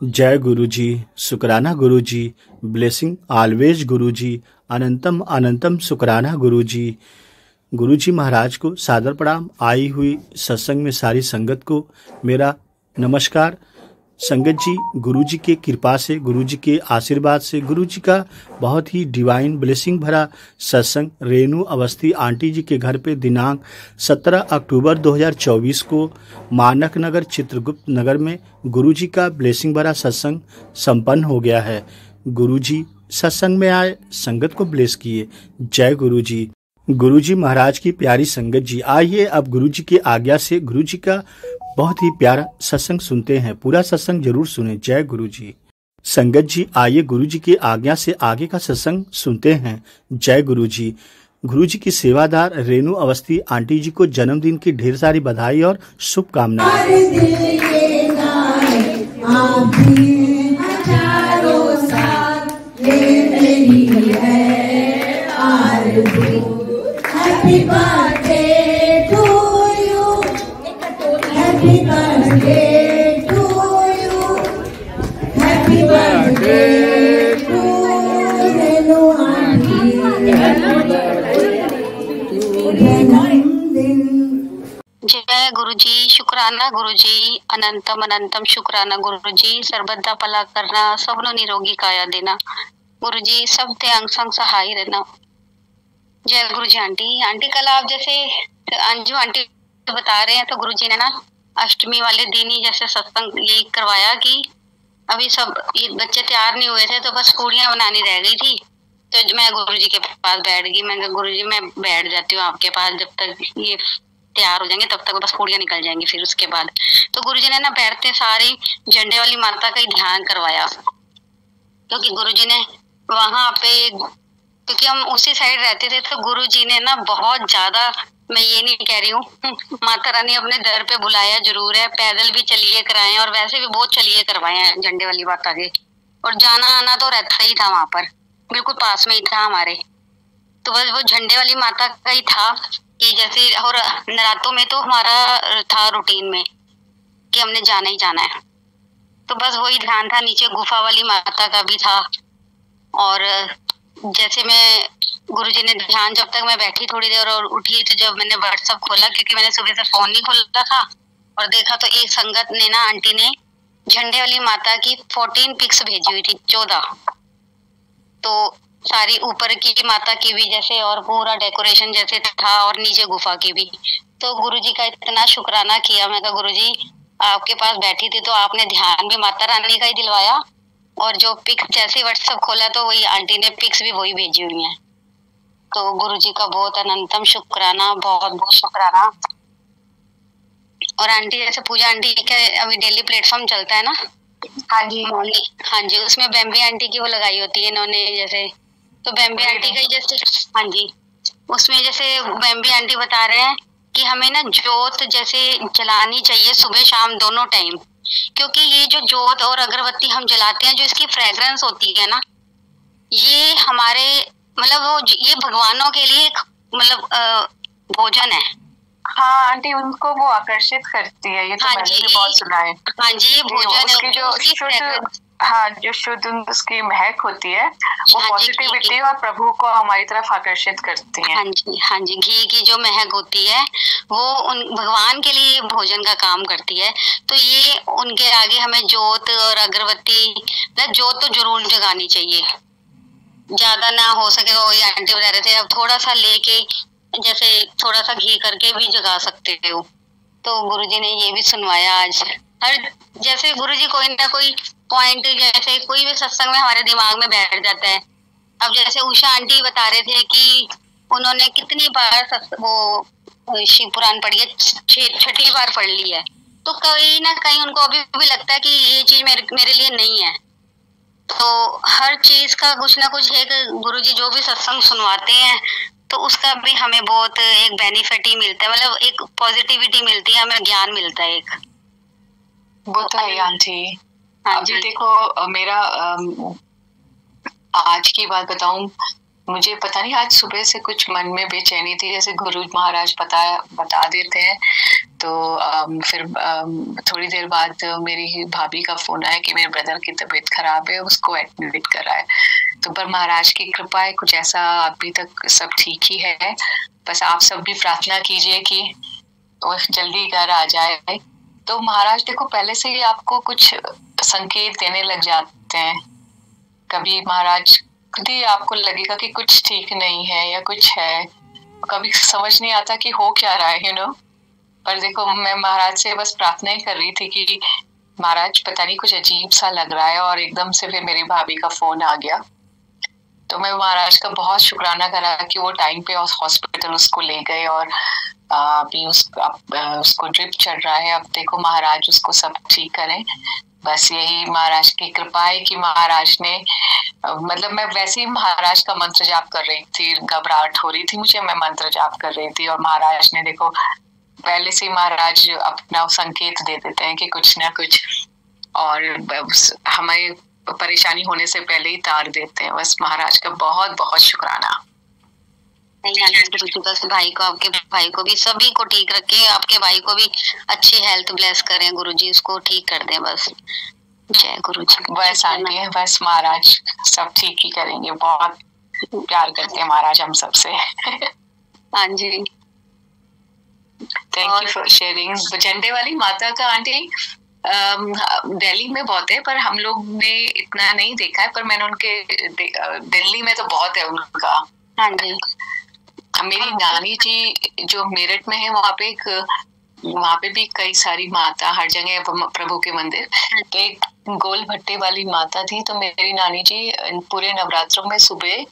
जय गुरु जी, शुक्राना गुरु जी, blessing always गुरु जी, अनंतम अनंतम शुक्राना गुरु जी। गुरु जी महाराज को सादर प्रणाम। आई हुई सत्संग में सारी संगत को मेरा नमस्कार। संगत जी, गुरु जी के कृपा से, गुरु जी के आशीर्वाद से, गुरु जी का बहुत ही डिवाइन ब्लेसिंग भरा सत्संग रेणु अवस्थी आंटी जी के घर पे दिनांक 17 अक्टूबर 2024 को मानक नगर चित्रगुप्त नगर में गुरु जी का ब्लेसिंग भरा सत्संग संपन्न हो गया है। गुरु जी सत्संग में आए, संगत को ब्लेस किए। जय गुरु जी। गुरु जी महाराज की प्यारी संगत जी, आइए अब गुरु जी की आज्ञा से गुरु जी का बहुत ही प्यारा सत्संग सुनते हैं। पूरा सत्संग जरूर सुने। जय गुरु जी। संगत जी, आइए गुरु जी की आज्ञा से आगे का सत्संग सुनते हैं। जय गुरु जी। गुरु जी की सेवादार रेणु अवस्थी आंटी जी को जन्मदिन की ढेर सारी बधाई और शुभकामनाएं। Happy birthday to you. Happy birthday to you. Happy birthday to Renu aunty. जय गुरु जी, शुक्राना गुरु जी, अनंतम अनंतम शुक्राना गुरु जी। सर्वदा भला करना, सबनो निरोगी काया देना। गुरु जी सब ते अंग संग सहाय रहना। जय गुरु जी। आंटी कल आप जैसे अंजू आंटी बता रहे हैं तो गुरु जी ने ना अष्टमी वाले दिन ही जैसे सत्संग यही करवाया कि अभी सब ये बच्चे तैयार नहीं हुए थे तो बस पूड़ियाँ बनानी रह गई थी। तो मैं गुरु जी के पास बैठ गई। मैं कहा गुरु जी मैं बैठ जाती हूँ आपके पास, जब तक ये तैयार हो जाएंगे तब तक बस पूड़ियाँ निकल जाएंगी फिर उसके बाद। तो गुरु जी ने ना बैठते सारी झंडे वाली माता का ही ध्यान करवाया, क्योंकि गुरु जी ने वहां पे, क्योंकि हम उसी साइड रहते थे, तो गुरु जी ने ना बहुत ज्यादा, मैं ये नहीं कह रही हूँ माता रानी अपने दर पे बुलाया जरूर है। पैदल भी चलिए कराए और वैसे भी बहुत चलिए करवाए हैं झंडे वाली माता के। और जाना आना तो रहता ही था, वहां पर बिल्कुल पास में ही था हमारे। तो बस वो झंडे वाली माता का ही था कि जैसे, और नरातों में तो हमारा था रूटीन में कि हमने जाना ही जाना है। तो बस वही ध्यान था। नीचे गुफा वाली माता का भी था। और जैसे मैं गुरुजी ने ध्यान, जब तक मैं बैठी थोड़ी देर और उठी, तो जब मैंने व्हाट्सएप खोला, क्योंकि मैंने सुबह से फोन नहीं खोला था, और देखा तो एक संगत ने ना, आंटी ने झंडे वाली माता की 14 पिक्स भेजी हुई थी, 14। तो सारी ऊपर की माता की भी जैसे, और पूरा डेकोरेशन जैसे था, और नीचे गुफा की भी। तो गुरुजी का इतना शुक्राना किया। मैं कहा गुरुजी आपके पास बैठी थी तो आपने ध्यान भी माता रानी का ही दिलवाया, और जो पिक्स जैसे व्हाट्सएप खोला तो वही आंटी ने पिक्स भी वही भेजी हुई हैं। तो गुरुजी का बहुत अनंतम शुक्राना, बहुत बहुत शुक्राना। और आंटी जैसे पूजा आंटी का अभी डेली प्लेटफॉर्म चलता है ना, हाँ जी हाँ जी, उसमें बेम्बी आंटी की वो लगाई होती है इन्होंने जैसे। तो बेम्बी आंटी का ही जैसे, हाँ जी, उसमें जैसे बेम्बी आंटी बता रहे हैं कि हमें ना जोत जैसे जलानी चाहिए सुबह शाम दोनों टाइम, क्योंकि ये जो जोत और अगरबत्ती हम जलाते हैं, जो इसकी फ्रेग्रेंस होती है ना, ये हमारे मतलब वो ये भगवानों के लिए मतलब भोजन है। हाँ आंटी, उनको वो आकर्षित करती है। ये तो मैंने भी बहुत सुना है। हाँ जी, ये भोजन है जो शुद्ध, हाँ जो शुद्ध उसकी महक होती है वो पॉजिटिविटी और प्रभु को हमारी तरफ आकर्षित करती है। हाँ जी हाँ जी, घी की जो महक होती है वो उन भगवान के लिए भोजन का काम करती है। तो ये उनके आगे हमें जोत और अगरबत्ती, मतलब जोत तो जरूर जगानी चाहिए, ज्यादा ना हो सके। वो आंटी बता रहे थे अब थोड़ा सा लेके जैसे थोड़ा सा घी करके भी जगा सकते हो। तो गुरुजी ने ये भी सुनवाया आज। हर जैसे गुरुजी कोई ना कोई पॉइंट, जैसे कोई भी सत्संग में हमारे दिमाग में बैठ जाता है। अब जैसे उषा आंटी बता रहे थे कि उन्होंने कितनी बार वो शिव पुराण पढ़ी है, 6ठी बार पढ़ ली है। तो कहीं ना कहीं उनको अभी भी लगता है कि ये चीज मेरे लिए नहीं है। तो हर चीज का कुछ ना कुछ एक गुरुजी जो भी सत्संग सुनवाते हैं तो उसका भी हमें बहुत एक बेनिफिट ही मिलता है, मतलब एक पॉजिटिविटी मिलती है, हमें ज्ञान मिलता है एक। वो तो है आंटी। अभी देखो मेरा आज की बात बताऊं मुझे पता नहीं, आज सुबह से कुछ मन में बेचैनी थी, जैसे गुरु महाराज बता देते हैं। तो फिर थोड़ी देर बाद मेरी भाभी का फोन आया कि मेरे ब्रदर की तबीयत खराब है, उसको एडमिट करा है। तो पर महाराज की कृपा है, कुछ ऐसा अभी तक सब ठीक ही है। बस आप सब भी प्रार्थना कीजिए कि वो जल्दी घर आ जाए। तो महाराज देखो पहले से ही आपको कुछ संकेत देने लग जाते हैं। कभी महाराज खुद ही आपको लगेगा कि कुछ ठीक नहीं है या कुछ है, कभी समझ नहीं आता कि हो क्या रहा है, यू नो। पर देखो मैं महाराज से बस प्रार्थना ही कर रही थी कि महाराज पता नहीं कुछ अजीब सा लग रहा है, और एकदम से फिर मेरी भाभी का फोन आ गया। तो मैं महाराज का बहुत शुक्राना करा कि वो टाइम पे हॉस्पिटल उसको ले गए, और अभी उसको ड्रिप चल रहा है। अब देखो महाराज उसको सब ठीक करें, बस यही महाराज की कृपा है कि महाराज ने मतलब मैं वैसे ही महाराज का मंत्र जाप कर रही थी, घबराहट हो रही थी मुझे, मैं मंत्र जाप कर रही थी, और महाराज ने देखो पहले से महाराज अपना संकेत दे देते हैं कि कुछ ना कुछ, और हमें परेशानी होने से पहले ही तार देते हैं। बस महाराज का बहुत बहुत शुक्राना। नहीं, बस भाई को, आपके भाई को भी, सभी को ठीक रखें, आपके भाई को भी अच्छी हेल्थ ब्लेस करें गुरुजी, उसको ठीक कर दें बस। जय गुरुजी। बस आंटी है, बस महाराज सब ठीक ही करेंगे। बहुत प्यार करते हैं महाराज हम सबसे। हाँ जी, थैंक यू फॉर शेयरिंग। झंडे वाली माता का आंटी दिल्ली में बहुत है, पर हम लोग ने इतना नहीं देखा है, पर मैंने उनके दिल्ली में तो बहुत है उनका। हाँ जी, मेरी नानी जी जो मेरठ में है, वहाँ पे भी कई सारी माता, हर जगह प्रभु के मंदिर। तो एक गोल भट्टे वाली माता थी, तो मेरी नानी जी पूरे नवरात्रों में सुबह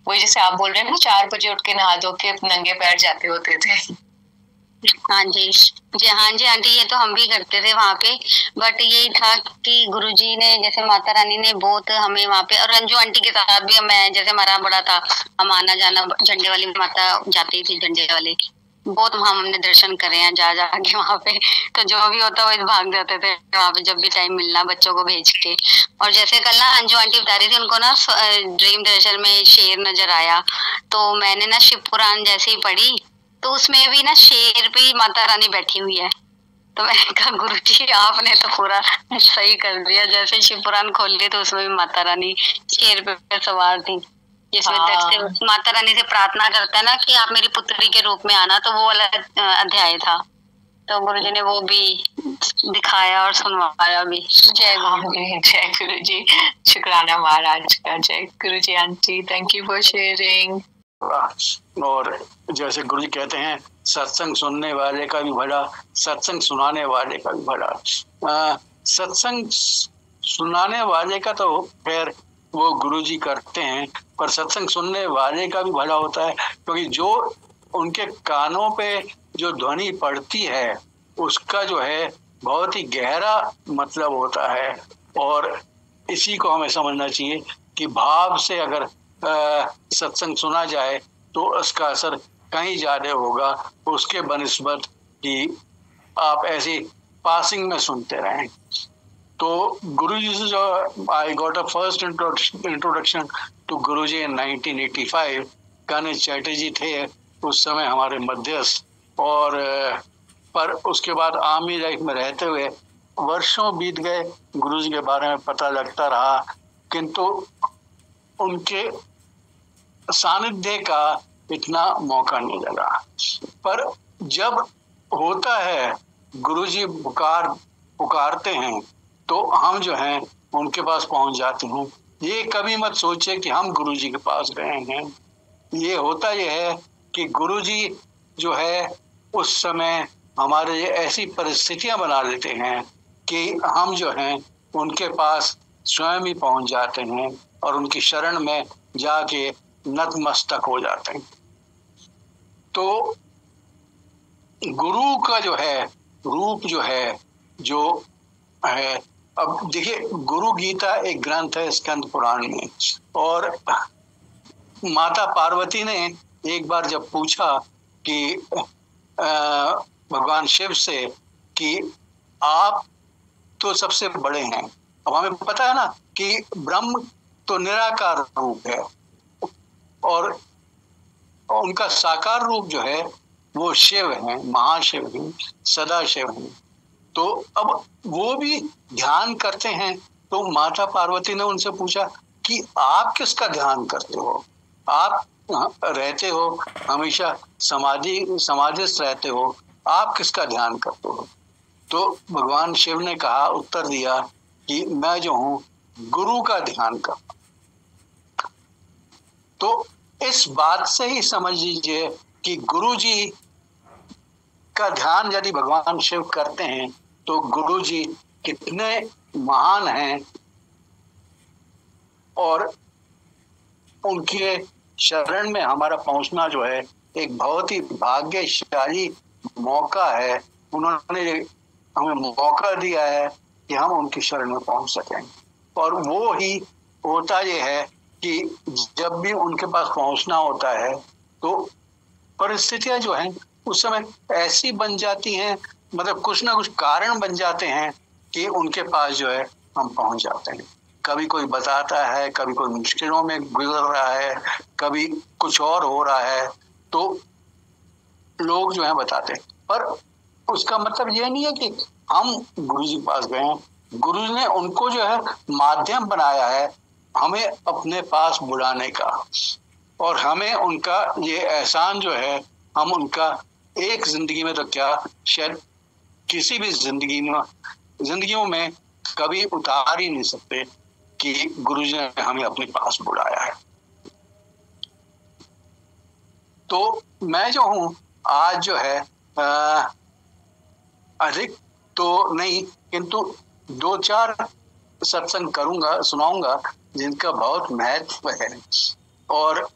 वही जैसे आप बोल रहे हैं ना 4 बजे उठ के नहा धो के नंगे पैर जाते होते थे। हाँ जी जी, हाँ जी आंटी, ये तो हम भी करते थे वहाँ पे। बट यही था कि गुरुजी ने, जैसे माता रानी ने बहुत हमें वहाँ पे, और रंजू आंटी के साथ भी मैं, जैसे हमारा बड़ा था, हम आना जाना झंडे वाली माता जाती थी, झंडे वाले बहुत हमने दर्शन करे हैं जा के वहाँ पे। तो जो भी होता वो भाग जाते थे वहाँ पे, जब भी टाइम मिलना बच्चों को भेज के। और जैसे कल ना अंजू आंटी बता रही थी, उनको ना ड्रीम दर्शन में शेर नजर आया, तो मैंने ना शिव पुराण जैसे ही पढ़ी, तो उसमें भी ना शेर पे माता रानी बैठी हुई है। तो मैं कहा गुरुजी आपने तो पूरा सही कर दिया, जैसे शिव पुराण खोल लिए तो उसमें भी माता रानी शेर पे सवार थी, जिसमें दक्ष माता रानी से प्रार्थना करता है ना कि आप मेरी पुत्री के रूप में आना, तो वो वाला अध्याय था। तो गुरुजी ने वो भी दिखाया और सुनवाया भी। जय गुरुजी। जय गुरुजी, शुक्राना महाराज का। जय Guruji aunty, thank you for sharing. और जैसे गुरुजी कहते हैं, सत्संग सुनने वाले का भी भला, सत्संग सुनाने वाले का भी भला। सत्संग सुनाने वाले का तो खैर वो गुरुजी करते हैं, पर सत्संग सुनने वाले का भी भला होता है, क्योंकि जो उनके कानों पे जो ध्वनि पड़ती है उसका जो है बहुत ही गहरा मतलब होता है। और इसी को हमें समझना चाहिए कि भाव से अगर सत्संग सुना जाए तो उसका असर कहीं ज्यादा होगा उसके बनिस्बत कि आप ऐसे पासिंग में सुनते रहें। तो गुरुजी से जो I got a first introduction to Guruji in 1985। Ganesh Chatterjee थे उस समय हमारे मध्यस्थ, और पर उसके बाद आर्मी लाइफ में रहते हुए वर्षों बीत गए, गुरुजी के बारे में पता लगता रहा, किंतु उनके सानिध्य का इतना मौका नहीं लगा। पर जब होता है गुरुजी पुकारते हैं तो हम जो हैं उनके पास पहुंच जाते हैं। ये कभी मत सोचे कि हम गुरुजी के पास गए हैं। ये होता ये है कि गुरुजी जो है उस समय हमारे लिए ऐसी परिस्थितियां बना देते हैं कि हम जो हैं उनके पास स्वयं ही पहुंच जाते हैं और उनकी शरण में जाके नतमस्तक हो जाते हैं। तो गुरु का जो है रूप जो है जो है, अब देखिए गुरु गीता एक ग्रंथ है स्कंद पुराण में, और माता पार्वती ने एक बार जब पूछा कि भगवान शिव से कि आप तो सबसे बड़े हैं, अब हमें पता है ना कि ब्रह्म तो निराकार रूप है, और उनका साकार रूप जो है वो शिव है, महाशिव है, सदाशिव है। तो अब वो भी ध्यान करते हैं। तो माता पार्वती ने उनसे पूछा कि आप किसका ध्यान करते हो? आप रहते हो हमेशा समाधिस्थ रहते हो, आप किसका ध्यान करते हो? तो भगवान शिव ने कहा, उत्तर दिया कि मैं जो हूं गुरु का ध्यान करता। तो इस बात से ही समझ लीजिए कि गुरु जी का ध्यान यदि भगवान शिव करते हैं तो गुरु जी कितने महान हैं, और उनके शरण में हमारा पहुंचना जो है एक बहुत ही भाग्यशाली मौका है। उन्होंने हमें मौका दिया है कि हम उनकी शरण में पहुंच सकें। और वो ही होता ये है कि जब भी उनके पास पहुंचना होता है तो परिस्थितियां जो हैं उस समय ऐसी बन जाती हैं, मतलब कुछ ना कुछ कारण बन जाते हैं कि उनके पास जो है हम पहुंच जाते हैं। कभी कोई बताता है, कभी कोई मुश्किलों में गुजर रहा है, कभी कुछ और हो रहा है, तो लोग जो है बताते हैं। पर उसका मतलब ये नहीं है कि हम गुरु जी के पास गए हैं। गुरु जी ने उनको जो है माध्यम बनाया है हमें अपने पास बुलाने का, और हमें उनका ये एहसान जो है हम उनका एक जिंदगी में तो क्या शायद किसी भी जिंदगियों में कभी उतार ही नहीं सकते कि गुरु जी ने हमें अपने पास बुलाया है। तो मैं जो हूं आज जो है अधिक तो नहीं, किंतु 2-4 सत्संग करूंगा, सुनाऊंगा जिनका बहुत महत्व है, और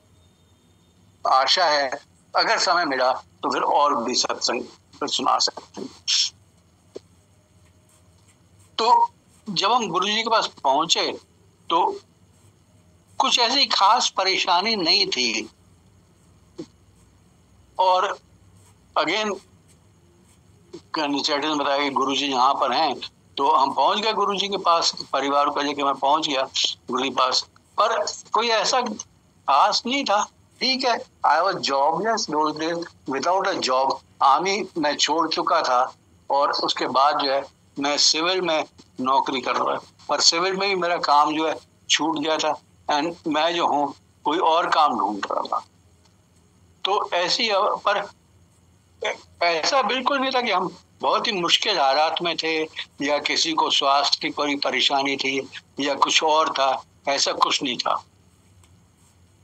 आशा है अगर समय मिला तो फिर और भी सत्संग फिर सुना सकते हैं। तो जब हम गुरु जी के पास पहुंचे तो कुछ ऐसी खास परेशानी नहीं थी, और अगेन ने बताया कि गुरु जी यहाँ पर हैं, तो हम पहुंच गए गुरु जी के पास। परिवार को लेकर मैं पहुंच गया गुरु जी के पास, पर कोई ऐसा खास नहीं था। ठीक है, I was jobless those days, without a job. Army मैं छोड़ चुका था, और उसके बाद जो है मैं सिविल में नौकरी कर रहा, पर सिविल में भी मेरा काम जो है छूट गया था, एंड मैं जो हूँ कोई और काम ढूंढ रहा था। तो ऐसी, पर ऐसा बिल्कुल नहीं था कि हम बहुत ही मुश्किल हालात में थे या किसी को स्वास्थ्य की कोई परेशानी थी या कुछ और था, ऐसा कुछ नहीं था।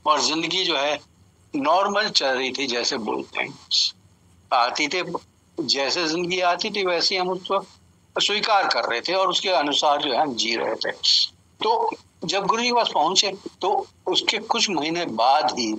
और जिंदगी जो है नॉर्मल चल रही थी, जैसे बोलते हैं, आती थी जैसे जिंदगी आती थी वैसे हम उसको स्वीकार कर रहे थे और उसके अनुसार जो है हम जी रहे थे। तो जब गुरु जी के पास पहुंचे तो उसके कुछ महीने बाद ही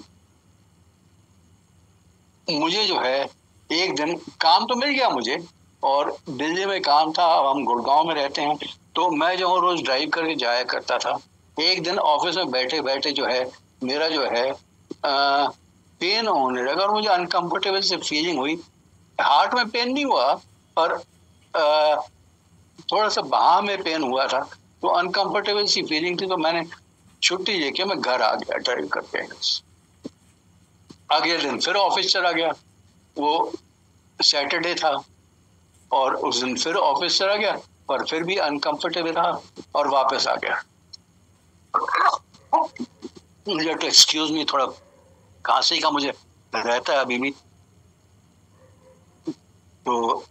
मुझे जो है एक दिन काम तो मिल गया मुझे, और दिल्ली में काम था, हम गुड़गांव में रहते हैं, तो मैं जो रोज ड्राइव करके जाया करता था। एक दिन ऑफिस में बैठे बैठे जो है मेरा जो है पेन होने लगा, और मुझे अनकंफर्टेबल से फीलिंग हुई। हार्ट में पेन नहीं हुआ, पर थोड़ा सा बाह में पेन हुआ था, तो अनकंफर्टेबल सी फीलिंग थी। तो मैंने छुट्टी लेके मैं घर आ गया ड्राइव करके। अगले दिन फिर ऑफिस चला गया, वो सैटरडे था, और उस दिन फिर ऑफिस चला गया, पर फिर भी अनकंफर्टेबल रहा और वापस आ गया। मुझे तो एक्सक्यूज मी, थोड़ा खांसी का मुझे रहता है अभी भी, तो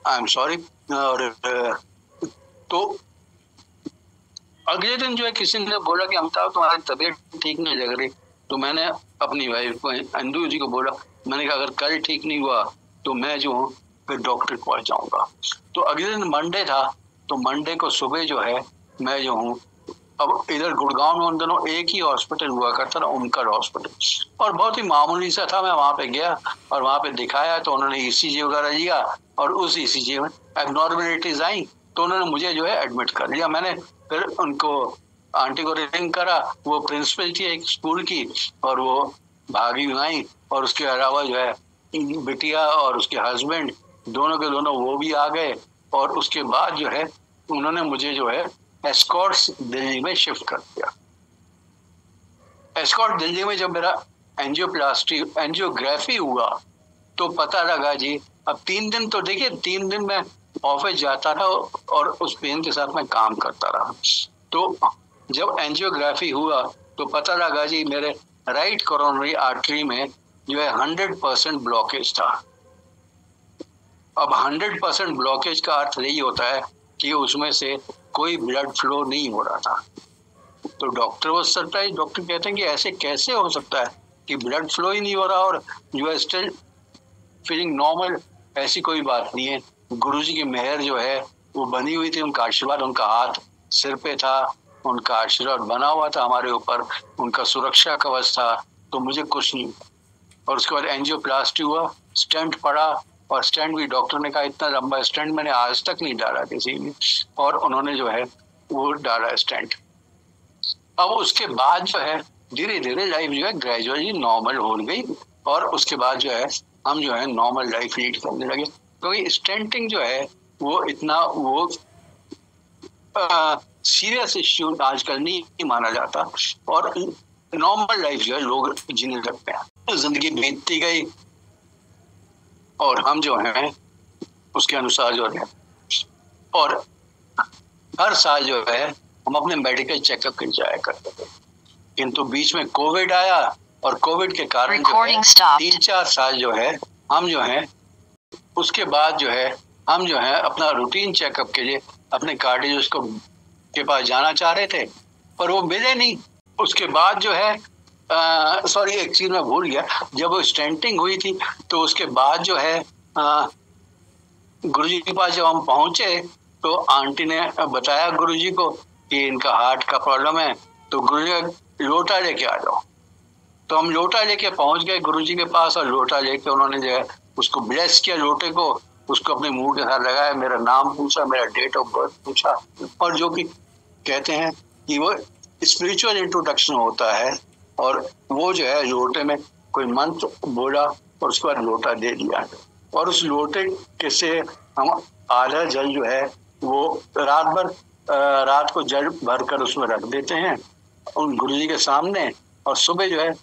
आई एम सॉरी। और तो अगले दिन जो है किसी ने बोला कि अमिताभ तुम्हारी तबीयत ठीक नहीं लग रही, तो मैंने अपनी वाइफ को, अंजू जी को बोला, मैंने कहा अगर कल ठीक नहीं हुआ तो मैं जो हूँ फिर डॉक्टर के पास जाऊंगा। तो अगले दिन मंडे था, तो मंडे को सुबह जो है मैं जो हूँ, अब इधर गुड़गांव में उन दोनों एक ही हॉस्पिटल हुआ करता था, ओमकार हॉस्पिटल, और बहुत ही मामूली सा था। मैं वहां पे गया और वहां पे दिखाया, तो उन्होंने ईसीजी वगैरह लिया, और उस ईसीजी में एबनॉर्मलिटीज आई, तो उन्होंने मुझे जो है एडमिट कर लिया। मैंने फिर उनको आंटी को रिंग करा, वो प्रिंसिपल थी एक स्कूल की, और वो भागी आई, और उसके अलावा जो है बिटिया और उसके हस्बैंड दोनों के दोनों वो भी आ गए, और उसके बाद जो है उन्होंने मुझे जो है एस्कॉर्ट्स दिल्ली में शिफ्ट कर दिया। एस्कॉर्ट दिल्ली में जब मेरा एंजियोग्राफी हुआ तो पता लगा जी, अब 3 दिन तो देखिए 3 दिन मैं ऑफिस जाता रहा और उस पेन के साथ मैं काम करता रहा। तो जब एंजियोग्राफी हुआ तो पता लगा जी मेरे राइट कोरोनरी आर्टरी में जो है 100% ब्लॉकेज था। अब 100% ब्लॉकेज का अर्थ यही होता है कि उसमें से कोई ब्लड फ्लो नहीं हो रहा था। तो डॉक्टर वो सरप्राइज, डॉक्टर कहते हैं कि ऐसे कैसे हो सकता है कि ब्लड फ्लो ही नहीं हो रहा और you are still feeling normal. ऐसी कोई बात नहीं है, गुरुजी की मेहर जो है वो बनी हुई थी, उनका आशीर्वाद, उनका हाथ सिर पे था, उनका आशीर्वाद बना हुआ था हमारे ऊपर, उनका सुरक्षा कवच था, तो मुझे कुछ नहीं। और उसके बाद एंजियोप्लास्टी हुआ, स्टेंट पड़ा, और स्टेंट भी डॉक्टर ने कहा इतना लंबा स्टेंट मैंने आज तक नहीं डाला किसी ने, और उन्होंने जो है वो डाला स्टेंट। अब उसके बाद जो है धीरे धीरे लाइफ जो है ग्रेजुअली नॉर्मल हो गई, और उसके बाद जो है हम जो है नॉर्मल लाइफ लीड करने लगे। क्योंकि स्टेंटिंग जो है वो इतना वो सीरियस इश्यू आजकल नहीं माना जाता, और नॉर्मल लाइफ जो है लोग जीने लगते हैं। जिंदगी बीतती गई और हम जो हैं उसके अनुसार जो है, और हर साल जो है हम अपने मेडिकल चेकअप के जाया करते थे, किंतु बीच में कोविड आया, और कोविड के कारण जो है 3-4 साल जो है हम जो है उसके बाद जो है हम जो है अपना रूटीन चेकअप के लिए अपने कार्डियोलॉजिस्ट के पास जाना चाह रहे थे, पर वो मिले नहीं। उसके बाद जो है सॉरी एक चीज मैं भूल गया, जब वो स्टेंटिंग हुई थी तो उसके बाद जो है गुरुजी के पास जब हम पहुंचे तो आंटी ने बताया गुरुजी को कि इनका हार्ट का प्रॉब्लम है, तो गुरुजी लोटा लेके आ जाओ। तो हम लोटा लेके पहुंच गए गुरुजी के पास, और लोटा लेके उन्होंने जो है उसको ब्लेस किया, लोटे को, उसको अपने मुंह के साथ लगाया, मेरा नाम पूछा, मेरा डेट ऑफ बर्थ पूछा, और जो कि कहते हैं कि वो स्पिरिचुअल इंट्रोडक्शन होता है, और वो जो है लोटे में कोई मंत्र बोला और उसके बाद लोटा दे दिया, और उस लोटे के से हम आधा जल जो है वो रात को जल भरकर उसमें रख देते हैं उन गुरुजी के सामने, और सुबह जो है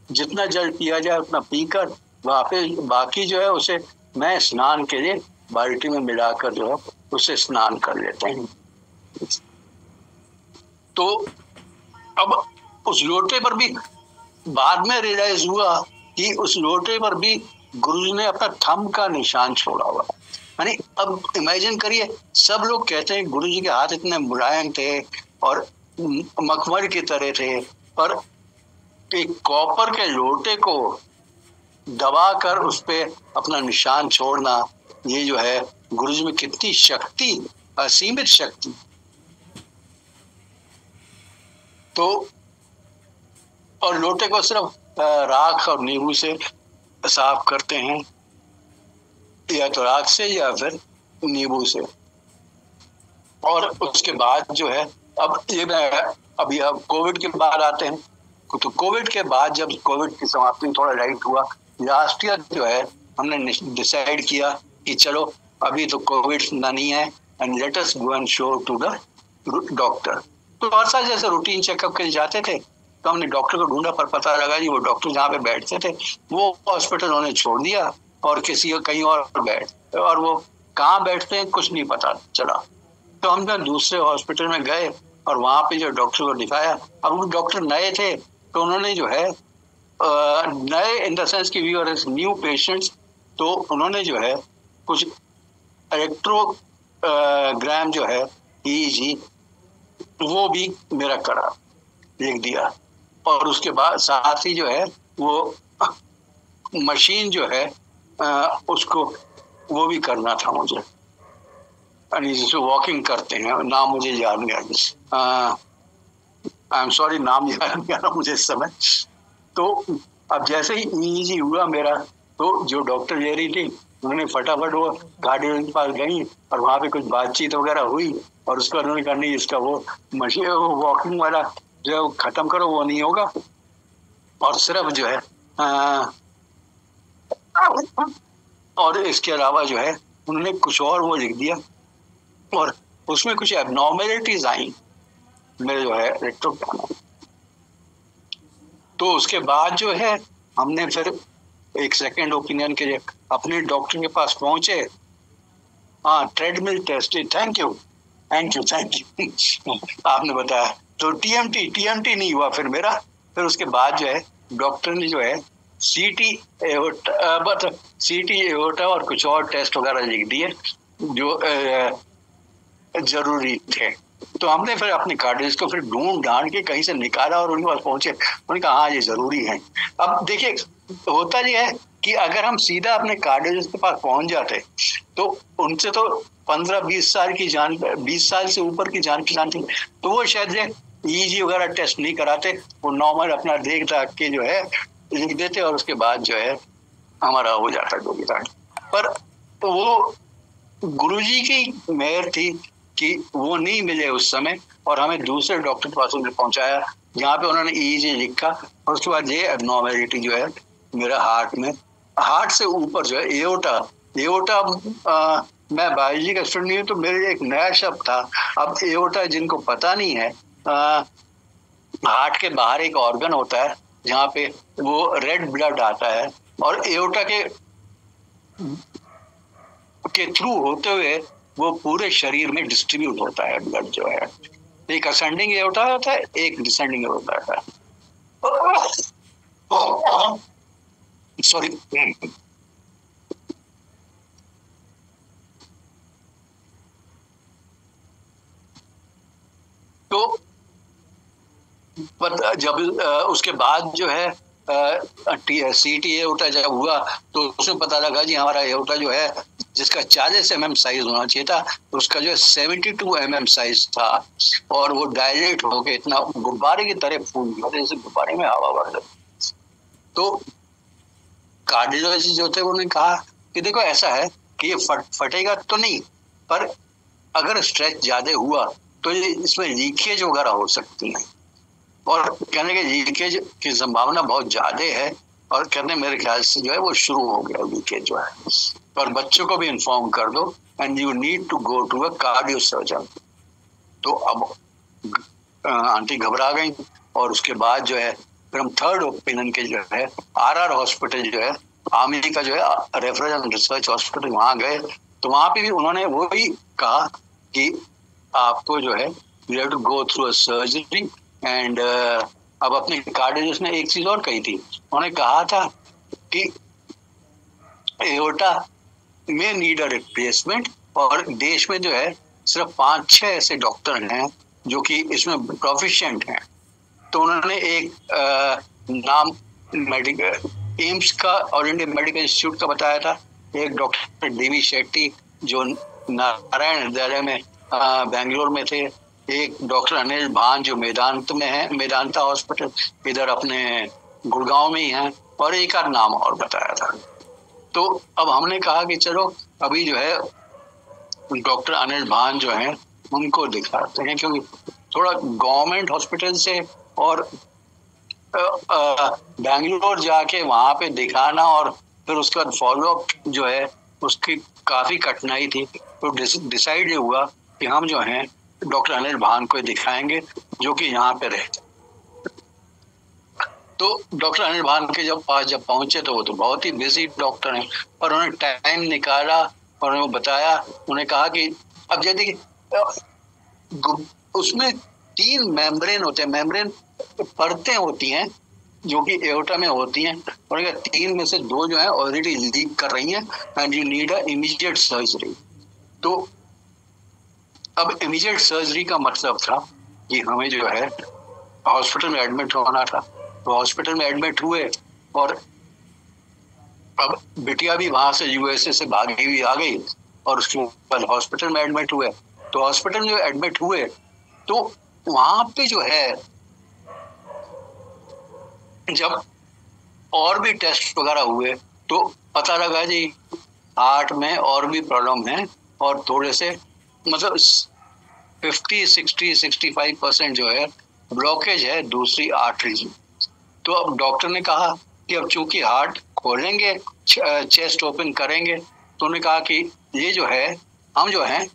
जितना जल पिया जाए उतना पीकर वापस बाकी जो है उसे मैं स्नान के लिए बाल्टी में मिलाकर जो है उसे स्नान कर लेते हैं। तो अब उस लोटे पर भी बाद में रियलाइज हुआ कि उस लोटे पर भी गुरुजी ने अपना थंब का निशान छोड़ा हुआ। यानी अब इमेजिन करिए, सब लोग कहते हैं गुरुजी के हाथ इतने मुलायम थे और मखमल की तरह थे, पर एक कॉपर के लोटे को दबाकर उस पे अपना निशान छोड़ना, ये जो है गुरुजी में कितनी शक्ति, असीमित शक्ति। तो और लोटे को सिर्फ राख और नींबू से साफ करते हैं, या तो राख से या फिर नींबू से। और उसके बाद जो है अब ये अभी अब कोविड के बाद आते हैं, तो कोविड के बाद जब कोविड की समाप्ति थोड़ा लाइट हुआ, लास्ट ईयर जो है हमने डिसाइड किया कि चलो अभी तो कोविड नहीं है, and let us go and show to the doctor. तो हर साल जैसे रूटीन चेकअप के लिए जाते थे, तो हमने डॉक्टर को ढूंढा, पर पता लगा जी वो डॉक्टर जहाँ पे बैठते थे वो हॉस्पिटल उन्होंने छोड़ दिया और किसी कहीं और बैठ, और वो कहाँ बैठते हैं कुछ नहीं पता चला। तो हम जब दूसरे हॉस्पिटल में गए और वहाँ पे जो डॉक्टर को दिखाया, अब वो डॉक्टर नए थे, तो उन्होंने जो है नए इन द सेंस की वी आर न्यू पेशेंट्स, तो उन्होंने जो है कुछ इलेक्ट्रोग्राम जो है EEG वो भी मेरा करा, लिख दिया, और उसके बाद साथ ही जो है वो मशीन जो है उसको वो भी करना था मुझे, जिसमें वॉकिंग करते हैं, नाम मुझे याद नहीं आ, आई एम सॉरी नाम याद नहीं आ रहा मुझे इस समय। तो अब जैसे ही EEG हुआ मेरा, तो जो डॉक्टर ले रही थी उन्होंने फटाफट वो गाड़ी के पास गई और वहाँ पे कुछ बातचीत वगैरह हुई, और उसका उन्होंने कहा नहीं इसका वो मशीन वो वॉकिंग वाला जो है खत्म करो, वो नहीं होगा, और सिर्फ जो है और इसके अलावा जो है उन्होंने कुछ और वो लिख दिया, और उसमें कुछ एबनॉर्मेलिटीज आई मेरे जो है इलेक्ट्रोग्राम। तो उसके बाद जो है हमने फिर एक सेकेंड ओपिनियन के लिए अपने डॉक्टर के पास पहुंचे। हाँ, ट्रेडमिल टेस्ट, थैंक यू आपने बताया। तो टीएमटी नहीं हुआ फिर मेरा। फिर उसके बाद जो है डॉक्टर ने जो है सीटी एओर्टा और कुछ और टेस्ट वगैरह लिख दिए जो जरूरी थे। तो हमने फिर अपने कार्डियोलॉजिस्ट को फिर ढूंढ ढांड के कहीं से निकाला और उनके पास पहुंचे। उन्होंने कहा हाँ ये जरूरी है। अब देखिए होता ये है कि अगर हम सीधा अपने कार्डियोलॉजिस्ट के पास पहुंच जाते तो उनसे तो 15-20 साल की 20 साल से ऊपर की जान पहचान थी, तो वो शायद ईजी वगैरह टेस्ट नहीं कराते, वो नॉर्मल अपना देख दाख के जो है लिख देते और उसके बाद जो है हमारा हो जाता जो भी था। पर तो वो गुरुजी की मेहर थी कि वो नहीं मिले उस समय और हमें दूसरे डॉक्टर के पास उन्हें पहुंचाया जहाँ पे उन्होंने ईजी लिखा। और उसके बाद ये एबनॉर्मेलिटी जो है मेरा हार्ट से ऊपर जो है एओर्टा मैं बायोलॉजी का स्टूडेंट नहीं हूँ तो मेरे लिए एक नया शब्द था। अब एओर्टा जिनको पता नहीं है, हार्ट के बाहर एक ऑर्गन होता है जहाँ पे वो रेड ब्लड आता है और एओर्टा के थ्रू होते हुए वो पूरे शरीर में डिस्ट्रीब्यूट होता है ब्लड जो है। एक असेंडिंग एओर्टा होता है, एक डिसेंडिंग एओर्टा होता है। सॉरी। तो जब उसके बाद जो है सीटी एओर्टा जब हुआ तो उसमें पता लगा जी हमारा एओर्टा जो है जिसका 40 mm साइज होना चाहिए था उसका जो है 72 mm साइज था और वो डायलेट होके इतना गुब्बारे की तरह फूल गया जैसे गुब्बारे में हवा भर गई। तो कार्डियोलॉजिस्ट जो थे उन्होंने कहा कि देखो ऐसा है कि ये फटेगा तो नहीं, पर अगर स्ट्रेच ज्यादा हुआ तो ये इसमें लीकेज वगैरह हो सकती है और कहने के लीकेज की संभावना बहुत ज्यादा है और कहने मेरे ख्याल से जो है वो शुरू हो गया लीकेज जो है, पर बच्चों को भी इन्फॉर्म कर दो and you need to go to a cardio surgeon. तो अब आंटी घबरा गई और उसके बाद जो है फिर हम थर्ड ओपिनियन के जो है आरआर हॉस्पिटल जो है आर्मी का जो है रेफरल एंड रिसर्च हॉस्पिटल वहां गए। तो वहां पे भी उन्होंने वो ही कहा कि आपको जो है you have to go through a surgery and अब अपने कार्डियोलॉजिस्ट ने एक चीज और कही थी, उन्होंने कहा था कि एओर्टा में नीड अ रिप्लेसमेंट और देश में जो है सिर्फ 5-6 ऐसे डॉक्टर हैं जो कि इसमें प्रोफिशिएंट हैं। तो उन्होंने एक नाम मेडिकल एम्स का ऑल इंडिया मेडिकल इंस्टीट्यूट का बताया था, एक डॉक्टर डीवी शेट्टी जो नारायण हृदयालय में बेंगलोर में थे, एक डॉक्टर अनिल भान जो मेदांत में है, मेदांता हॉस्पिटल इधर अपने गुड़गांव में ही है, और एक आध नाम और बताया था। तो अब हमने कहा कि चलो अभी जो है डॉक्टर अनिल भान जो है उनको दिखाते हैं, क्योंकि थोड़ा गवर्नमेंट हॉस्पिटल से और बेंगलोर जाके वहां पे दिखाना और फिर उसके बाद फॉलोअप जो है उसकी काफी कठिनाई थी। तो डिसाइड ये हुआ कि हम जो हैं डॉक्टर अनिल भान को दिखाएंगे जो कि यहाँ पे रहते। तो डॉक्टर अनिल भान के जब पहुंचे तो वो तो बहुत ही बिजी डॉक्टर हैं, पर उन्होंने टाइम निकाला और उन्हें बताया, उन्हें कहा कि अब यदि उसमें 3 मेम्ब्रेन होते हैं, मेम्ब्रेन परतें होती हैं जो कि एओर्टा में होती हैं, और 3 में से 2 जो है ऑलरेडी लीक कर रही हैं and you need a immediate surgery. तो अब इमीडिएट सर्जरी का मतलब था कि हमें जो है हॉस्पिटल में एडमिट होना था। तो हॉस्पिटल में एडमिट हुए और अब बिटिया भी वहां से यूएसए से भागी हुई आ गई और उसके बाद हॉस्पिटल में एडमिट हुए। तो हॉस्पिटल में एडमिट हुए तो वहां पे जो है जब और भी टेस्ट वगैरह हुए तो पता लगा जी हार्ट में और भी प्रॉब्लम है और थोड़े से मतलब 50-60-65% जो है ब्लॉकेज है दूसरी आर्टरीज में। तो अब डॉक्टर ने कहा कि अब चूंकि हार्ट खोलेंगे, चेस्ट ओपन करेंगे, तो उन्होंने कहा कि ये जो है हम जो है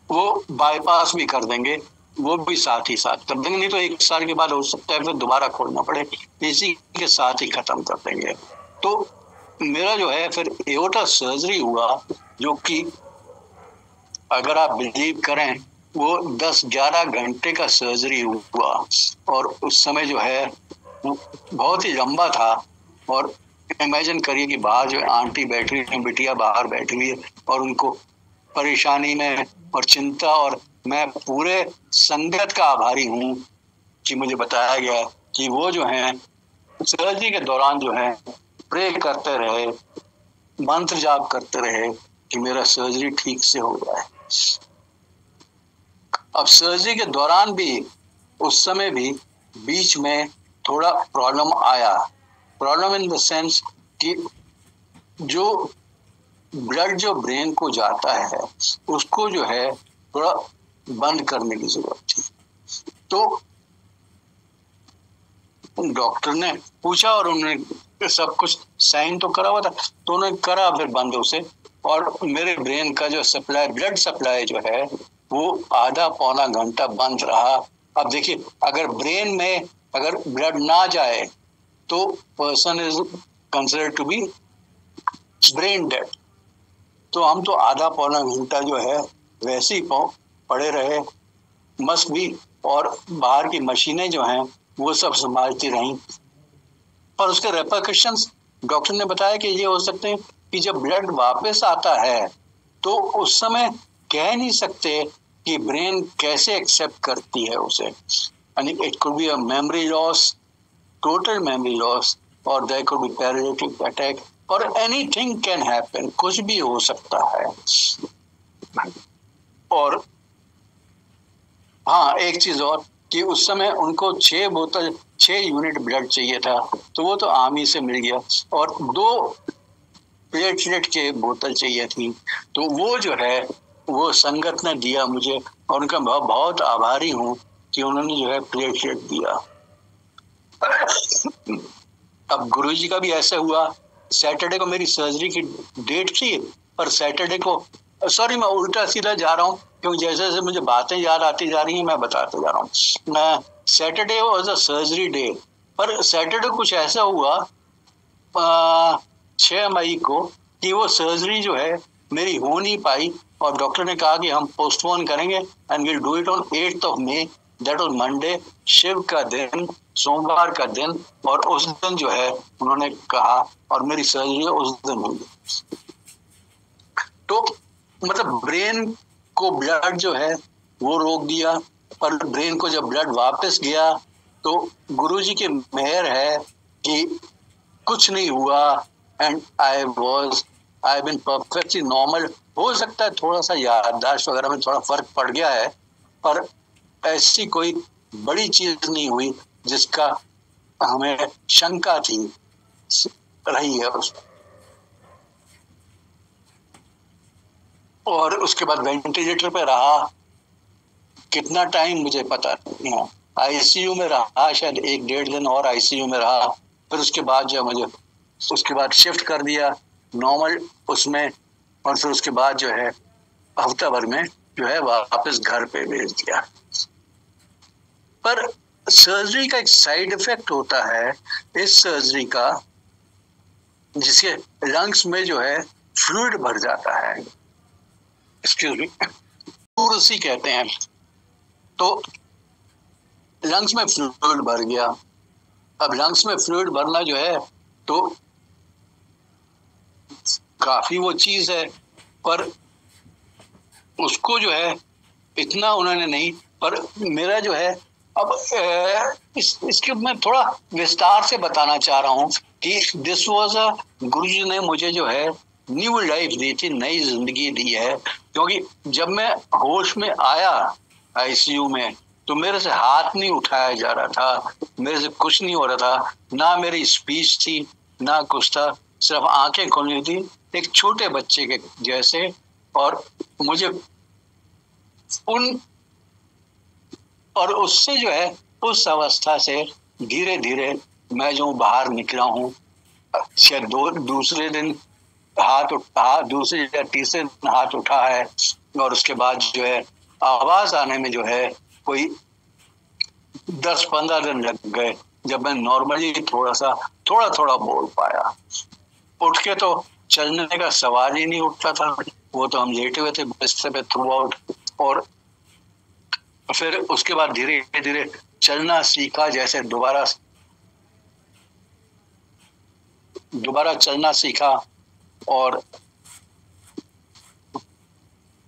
वो बाईपास भी कर देंगे वो भी साथ ही साथ कर देंगे, नहीं तो 1 साल के बाद हो सकता है फिर दोबारा खोलना पड़े, इसी के साथ ही खत्म कर देंगे। तो मेरा जो है फिर एओर्टा सर्जरी हुआ, जो कि अगर आप बिलीव करें वो 10-11 घंटे का सर्जरी हुआ, और उस समय जो है बहुत ही लंबा था। और इमेजिन करिए कि बाहर जो आंटी बैठी हुई, बिटिया बाहर बैठी हुई है, और उनको परेशानी में और चिंता, और मैं पूरे संगत का आभारी हूँ कि मुझे बताया गया कि वो जो है सर्जरी के दौरान जो है प्रे करते रहे, मंत्र जाप करते रहे कि मेरा सर्जरी ठीक से हो जाए। अब सर्जरी के दौरान भी, उस समय भी बीच में थोड़ा प्रॉब्लम आया। प्रॉब्लम इन द सेंस कि जो ब्लड जो ब्रेन को जाता है उसको जो है थोड़ा बंद करने की जरूरत थी। तो डॉक्टर ने पूछा और उन्होंने सब कुछ साइन तो करा हुआ था, तो उन्होंने करा फिर बंद उसे, और मेरे ब्रेन का जो सप्लाई, ब्लड सप्लाई जो है वो आधा-पौना घंटा बंद रहा। अब देखिए, अगर ब्रेन में अगर ब्लड ना जाए तो person is considered to be brain dead. तो हम तो आधा-पौना घंटा जो है वैसे ही पड़े रहे, मस्ट भी, और बाहर की मशीनें जो हैं वो सब संभालती रहीं। और उसके रेपरकशंस डॉक्टर ने बताया कि ये हो सकते हैं कि जब ब्लड वापस आता है तो उस समय कह नहीं सकते कि ब्रेन कैसे एक्सेप्ट करती है उसे। यानी it could be a memory loss, total memory loss, और there could be paralytic attack, और एनीथिंग कैन हैपन, कुछ भी हो सकता है। और हाँ, एक चीज और कि उस समय उनको 6 यूनिट ब्लड चाहिए था, तो वो तो आर्मी से मिल गया, और 2 प्लेटलेट के बोतल चाहिए थी, तो वो जो है वो संगत ने दिया मुझे, और उनका बहुत आभारी हूँ कि उन्होंने जो है प्लेटलेट दिया। अब गुरुजी का भी ऐसा हुआ, सैटरडे को मेरी सर्जरी की डेट थी, पर सैटरडे को, सॉरी मैं उल्टा सीधा जा रहा हूँ क्योंकि जैसे जैसे मुझे बातें याद आती जा रही हैं मैं बताते जा रहा हूँ। Saturday was a surgery day, पर सैटरडे कुछ ऐसा हुआ 6 मई को कि वो सर्जरी जो है मेरी हो नहीं पाई, और डॉक्टर ने कहा कि हम पोस्टपोन करेंगे and will do it on 8th of May, that was Monday, Shiv का दिन, सोमवार का दिन, और उस दिन जो है उन्होंने कहा, और मेरी सर्जरी उस दिन हुई। तो मतलब ब्रेन को ब्लड जो है वो रोक दिया, पर ब्रेन को जब ब्लड वापस गया तो गुरुजी की मेहर है कि कुछ नहीं हुआ, and I been perfectly normal. हो सकता है थोड़ा सा याददाश्त वगैरह में थोड़ा फर्क पड़ गया है, पर ऐसी कोई बड़ी चीज नहीं हुई जिसका हमें शंका थी रही है उस। और उसके बाद वेंटिलेटर पे रहा कितना टाइम मुझे पता नहीं है, आईसीयू में रहा शायद 1-1.5 दिन और आईसीयू में रहा। फिर उसके बाद जो मुझे उसके बाद शिफ्ट कर दिया नॉर्मल उसमें, और फिर उसके बाद जो है हफ्ता भर में जो है वापस घर पे भेज दिया। पर सर्जरी का एक साइड इफेक्ट होता है इस सर्जरी का, जिसके लंग्स में जो है फ्लूइड भर जाता है, एक्सक्यूज मी, प्लूरसी कहते हैं। तो लंग्स में फ्लूइड भर गया। अब लंग्स में फ्लूइड भरना जो है तो काफी वो चीज है, पर उसको जो है इतना उन्होंने नहीं, पर मेरा जो है अब इसके मैं थोड़ा विस्तार से बताना चाह रहा हूँ कि दिस वाज अ, गुरुजी ने मुझे जो है न्यू लाइफ दी थी, नई जिंदगी दी है। क्योंकि जब मैं होश में आया आईसीयू में तो मेरे से हाथ नहीं उठाया जा रहा था, मेरे से कुछ नहीं हो रहा था, ना मेरी स्पीच थी ना कुछ था, सिर्फ आंखें खुली थी एक छोटे बच्चे के जैसे। और मुझे उससे जो है उस अवस्था से धीरे धीरे मैं जो बाहर निकला हूँ, शायद दूसरे दिन हाथ उठा, दूसरे या तीसरे दिन हाथ उठा है, और उसके बाद जो है आवाज आने में जो है कोई 10-15 दिन लग गए जब मैं नॉर्मली थोड़ा थोड़ा बोल पाया। उठ के तो चलने का सवाल ही नहीं उठता था, वो तो हम लेटे हुए थे बिस्तर पे थ्रू आउट। और फिर उसके बाद धीरे धीरे चलना सीखा, जैसे दोबारा चलना सीखा और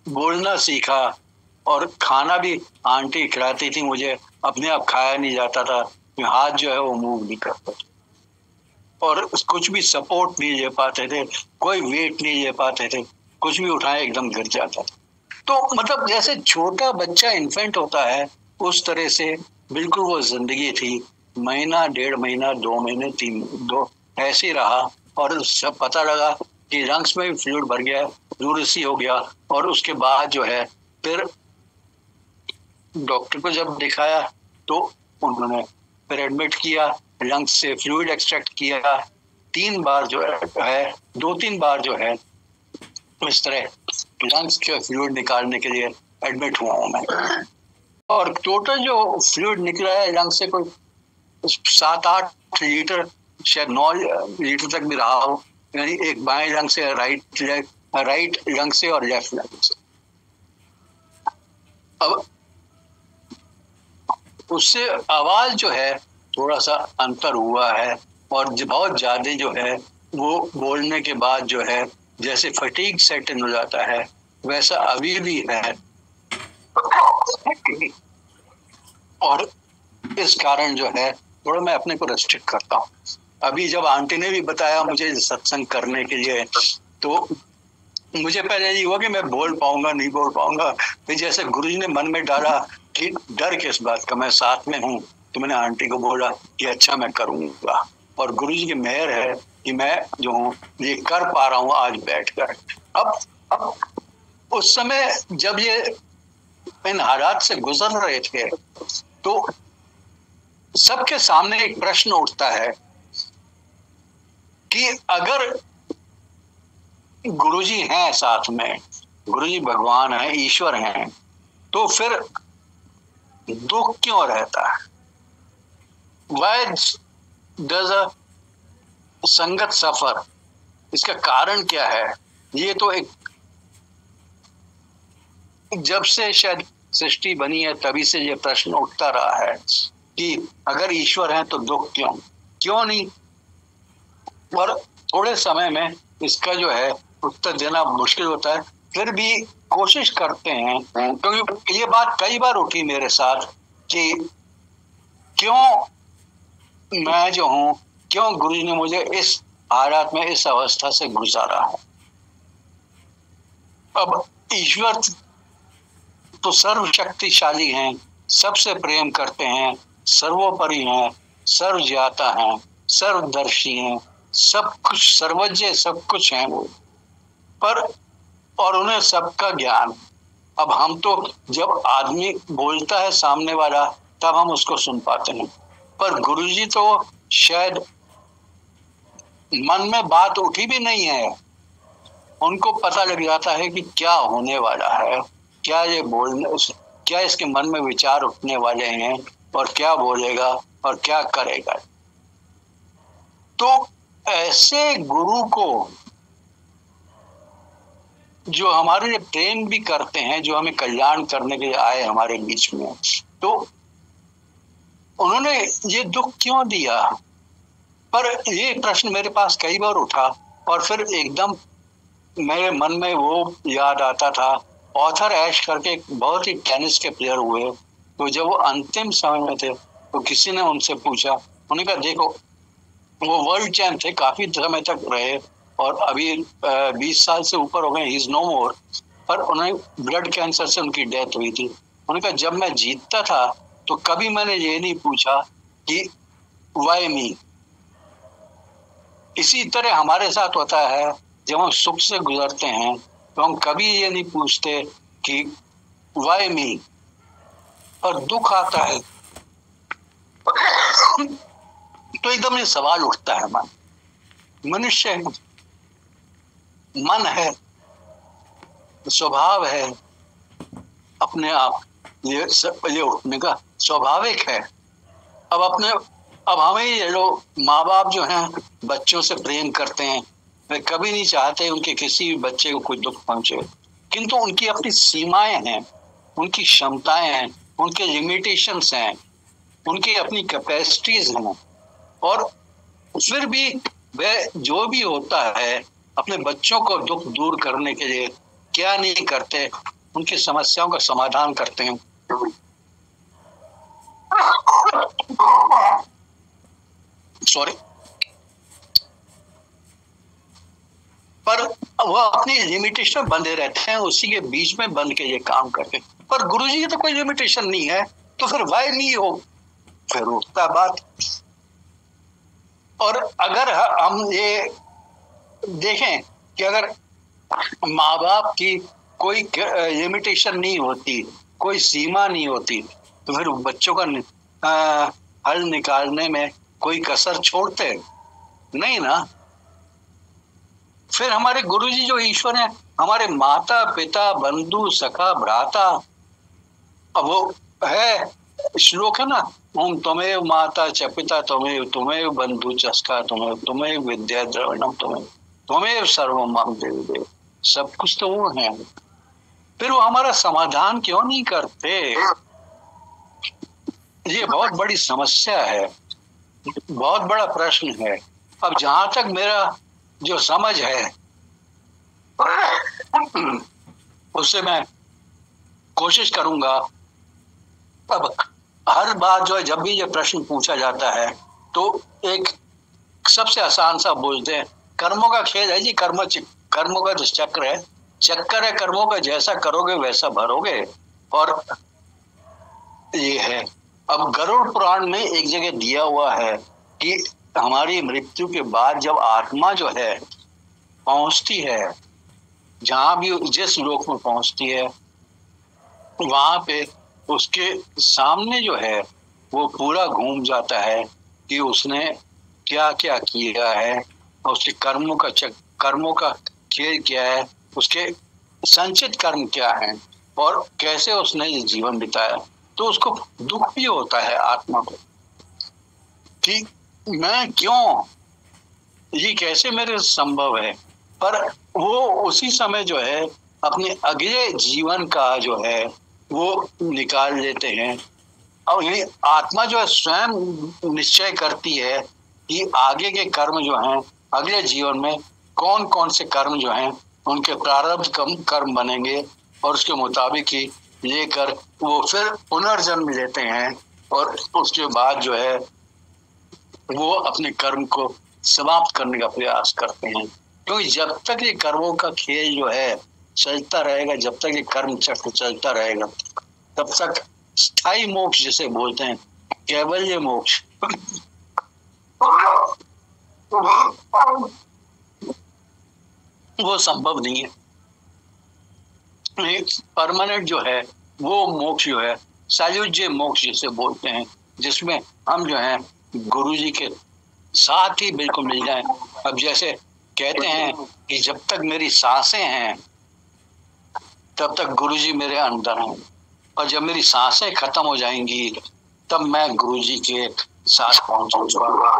बोलना सीखा। और खाना भी आंटी खिलाती थी मुझे, अपने आप खाया नहीं जाता था, हाथ जो है वो मूव नहीं करता, और कुछ भी सपोर्ट नहीं ले पाते थे, कोई वेट नहीं ले पाते थे, कुछ भी उठाए एकदम गिर जाता था। तो मतलब जैसे छोटा बच्चा इन्फेंट होता है उस तरह से बिल्कुल वो जिंदगी थी। महीना, 1.5 महीना, 2 महीने, 2 ऐसे रहा, और सब पता लगा कि लंग्स में भी फ्लूइड भर गया, यूरिसी हो गया। और उसके बाद जो है फिर डॉक्टर को जब दिखाया तो उन्होंने फिर एडमिट किया, लंग्स से फ्लूइड एक्सट्रैक्ट किया 3 बार जो है, 2-3 बार जो है इस तरह लंग्स के फ्लूइड निकालने के लिए एडमिट हुआ हूँ मैं। और टोटल जो फ्लूइड निकला है लंग्स से कोई 7-8 लीटर, शायद 9 लीटर तक भी रहा हो, यानी एक बाएं लंग से राइट लंग से और लेफ्ट लंग से। अब उससे आवाज जो है थोड़ा सा अंतर हुआ है, और बहुत ज्यादा जो है वो बोलने के बाद जो है जैसे फटीग सेट इन हो जाता है वैसा अभी भी है। और इस कारण जो है थोड़ा मैं अपने को रेस्ट्रिक्ट करता हूँ। अभी जब आंटी ने भी बताया मुझे सत्संग करने के लिए, तो मुझे पहले ये हुआ कि मैं बोल पाऊंगा नहीं बोल पाऊंगा। फिर जैसे गुरुजी ने मन में डाला कि डर किस बात का, मैं साथ में हूँ, तो मैंने आंटी को बोला कि अच्छा मैं करूंगा। और गुरुजी की मेहर है कि मैं जो हूँ ये कर पा रहा हूँ आज बैठकर। अब उस समय जब ये इन हालात से गुजर रहे थे तो सबके सामने एक प्रश्न उठता है कि अगर गुरुजी हैं साथ में, गुरुजी भगवान हैं, ईश्वर हैं, तो फिर दुख क्यों रहता है? Why does a संगत सफर? इसका कारण क्या है? ये तो एक जब से शायद सृष्टि बनी है तभी से ये प्रश्न उठता रहा है कि अगर ईश्वर है तो दुख क्यों नहीं? और थोड़े समय में इसका जो है उत्तर देना मुश्किल होता है, फिर भी कोशिश करते हैं, क्योंकि ये बात कई बार उठी मेरे साथ कि क्यों मैं जो हूँ, क्यों गुरु ने मुझे इस हालात में, इस अवस्था से गुजारा है। अब ईश्वर तो सर्वशक्तिशाली हैं, सबसे प्रेम करते हैं, सर्वोपरि हैं, सर्वज्ञाता हैं, सर्वदर्शी हैं, सब कुछ सर्वज्ञ, सब कुछ हैं वो, पर और उन्हें सबका ज्ञान। अब हम तो जब आदमी बोलता है सामने वाला तब हम उसको सुन पाते हैं, पर गुरुजी तो शायद मन में बात उठी भी नहीं है, उनको पता लग जाता है कि क्या होने वाला है, क्या ये बोलने, क्या इसके मन में विचार उठने वाले हैं और क्या बोलेगा और क्या करेगा। तो ऐसे गुरु को जो हमारे लिए प्रेम भी करते हैं, जो हमें कल्याण करने के लिए आए हमारे बीच में, तो उन्होंने ये दुख क्यों दिया? पर ये प्रश्न मेरे पास कई बार उठा और फिर एकदम मेरे मन में वो याद आता था, ऑथर ऐश करके एक बहुत ही टेनिस के प्लेयर हुए, तो जब वो अंतिम समय में थे तो किसी ने उनसे पूछा, उन्होंने कहा देखो वो वर्ल्ड चैंप थे, काफी समय तक रहे और अभी 20 साल से ऊपर हो गए, ही इज नो मोर, पर उन्हें ब्लड कैंसर से उनकी डेथ हुई थी। उन्होंने कहा जब मैं जीतता था तो कभी मैंने ये नहीं पूछा कि व्हाई मी। इसी तरह हमारे साथ होता है, जब हम सुख से गुजरते हैं तो हम कभी ये नहीं पूछते कि व्हाई मी, और दुख आता है तो एकदम ये सवाल उठता है, मनुष्य मन है, स्वभाव है अपने आप ये उठने का स्वाभाविक है। अब हमें ये लोग माँ बाप जो हैं बच्चों से प्रेम करते हैं, वे कभी नहीं चाहते उनके किसी भी बच्चे को कोई दुख पहुंचे, किंतु उनकी अपनी सीमाएं हैं, उनकी क्षमताएं हैं, उनके लिमिटेशंस हैं, उनकी अपनी कैपेसिटीज हैं, और फिर भी वह जो भी होता है अपने बच्चों को दुख दूर करने के लिए क्या नहीं करते, उनकी समस्याओं का समाधान करते हैं। सॉरी, पर वह अपनी लिमिटेशन में बंधे रहते हैं, उसी के बीच में बंध के ये काम करते हैं। पर गुरुजी की तो कोई लिमिटेशन नहीं है, तो फिर वाई नहीं हो, फिर उठता बात। और अगर हम ये देखें कि अगर माँ बाप की कोई लिमिटेशन नहीं होती, कोई सीमा नहीं होती, तो फिर बच्चों का हल निकालने में कोई कसर छोड़ते नहीं ना। फिर हमारे गुरुजी जो ईश्वर है, हमारे माता पिता बंधु सखा भ्राता, अब वो है श्लोक है ना, ओम त्वमेव माता च पिता त्वमेव बंधु च सखा त्वमेव विद्या द्रविणम त्वमेव सर्वम मम देव देव, सब कुछ तो वो है। फिर वो हमारा समाधान क्यों नहीं करते? ये बहुत बड़ी समस्या है, बहुत बड़ा प्रश्न है। अब जहां तक मेरा जो समझ है उससे मैं कोशिश करूंगा। अब हर बार जो है जब भी ये प्रश्न पूछा जाता है तो एक सबसे आसान सा बोलते हैं, कर्मों का खेल है जी, कर्मों का जो चक्र है कर्मों का, जैसा करोगे वैसा भरोगे। और ये है, अब गरुड़ पुराण में एक जगह दिया हुआ है कि हमारी मृत्यु के बाद जब आत्मा जो है पहुंचती है, जहां भी जिस लोक में पहुंचती है, वहां पे उसके सामने जो है वो पूरा घूम जाता है कि उसने क्या क्या किया है, और उसके कर्मों का खेल क्या है, उसके संचित कर्म क्या है, और कैसे उसने ये जीवन बिताया। तो उसको दुख भी होता है आत्मा को कि मैं क्यों, ये कैसे मेरे संभव है। पर वो उसी समय जो है अपने अगले जीवन का जो है वो निकाल लेते हैं, और यही आत्मा जो है स्वयं निश्चय करती है कि आगे के कर्म जो हैं, अगले जीवन में कौन कौन से कर्म जो हैं उनके प्रारब्ध कर्म बनेंगे, और उसके मुताबिक ही लेकर वो फिर पुनर्जन्म लेते हैं, और उसके बाद जो है वो अपने कर्म को समाप्त करने का प्रयास करते हैं। क्योंकि जब तक ये कर्मों का खेल जो है चलता रहेगा, जब तक ये कर्म चक्र चलता रहेगा, तब तक स्थायी मोक्ष जिसे बोलते हैं, कैवल्य मोक्ष, वो संभव नहीं है। परमानेंट जो है वो मोक्ष जो है सायुज्य मोक्ष जिसे बोलते हैं, जिसमें हम जो है गुरुजी के साथ ही बिल्कुल मिल जाएं। अब जैसे कहते हैं कि जब तक मेरी सांसें हैं तब तक गुरुजी मेरे अंदर हैं, और जब मेरी सांसें खत्म हो जाएंगी तब मैं गुरुजी के साथ पहुंचूंगा,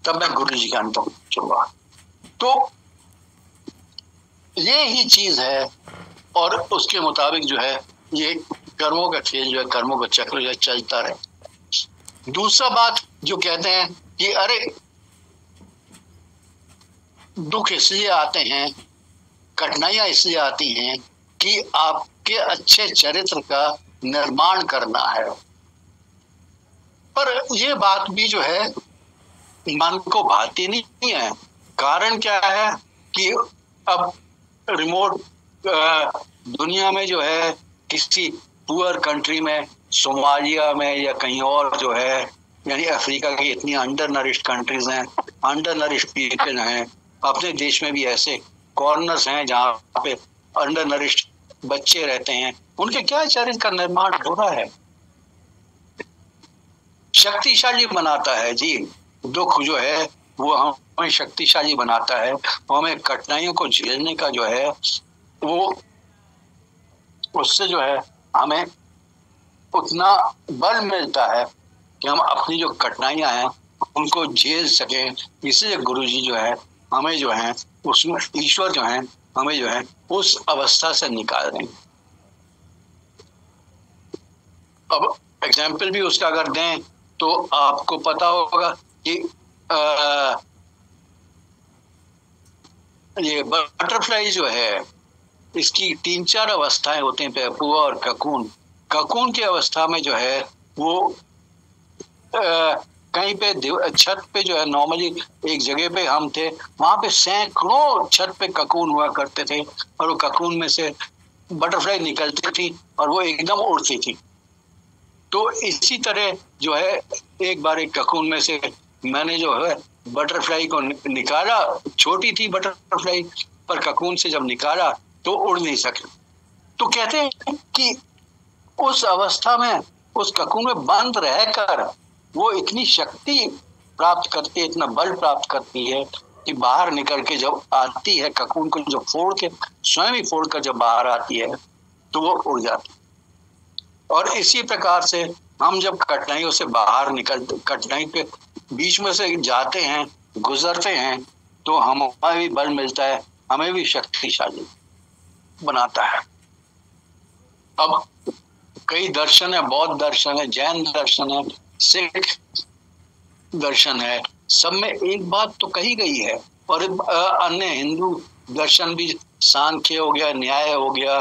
तब मैं गुरुजी के अंदर पहुंचूंगा। तो ये ही चीज है, और उसके मुताबिक जो है ये कर्मों का खेल जो है, कर्मों का चक्र जो है चलता रहे। दूसरा बात जो कहते हैं कि अरे दुख इसलिए आते हैं, कठिनाइयां इसलिए आती हैं कि आपके अच्छे चरित्र का निर्माण करना है। पर ये बात भी जो है मन को भाती नहीं है। कारण क्या है कि अब रिमोट दुनिया में जो है किसी पुअर कंट्री में, सोमालिया में या कहीं और जो है, यानी अफ्रीका की इतनी अंडर नरिश्ड कंट्रीज हैं, अंडर नरिश्ड पीपल हैं। अपने देश में भी ऐसे कॉर्नर्स हैं जहाँ पे अंडर नरिश्ड बच्चे रहते हैं। उनके क्या चरित्र का निर्माण हो रहा है? शक्तिशाली बनाता है जी। दुख जो है वो हमें शक्तिशाली बनाता है, वो हमें कठिनाइयों को झेलने का जो है वो, उससे जो है हमें उतना बल मिलता है कि हम अपनी जो कठिनाइयां हैं उनको झेल सकें। इसलिए गुरु जी जो है हमें जो है उसमें ईश्वर जो है हमें जो है उस अवस्था से निकाल दें। अब एग्जाम्पल भी उसका अगर दें तो आपको पता होगा कि ये बटरफ्लाई जो है इसकी 3-4 अवस्थाएं होती हैं, पेपुआ और ककून। ककून की अवस्था में जो है वो कहीं पे छत पे जो है नॉर्मली एक जगह पे हम थे, वहां पे सैकड़ों छत पे ककून हुआ करते थे और वो ककून में से बटरफ्लाई निकलती थी और वो एकदम उड़ती थी। तो इसी तरह जो है एक बार एक ककून में से मैंने जो है बटरफ्लाई को निकाला, छोटी थी बटरफ्लाई पर ककून से जब निकाला तो उड़ नहीं सके। तो कहते हैं कि उस अवस्था में उस ककून में बंद रहकर वो इतनी शक्ति प्राप्त करती है, इतना बल प्राप्त करती है कि बाहर निकल के जब आती है, ककून को जब फोड़ के स्वयं ही फोड़ कर जब बाहर आती है तो वो उड़ जाती है। और इसी प्रकार से हम जब कठिनाइयों से बाहर निकलते, कठिनाई के बीच में से जाते हैं, गुजरते हैं, तो हमें भी बल मिलता है, हमें भी शक्तिशाली बनाता है। अब कई दर्शन है, बौद्ध दर्शन है, जैन दर्शन है, सिख दर्शन है, सब में एक बात तो कही गई है। और अन्य हिंदू दर्शन भी, सांख्य हो गया, न्याय हो गया,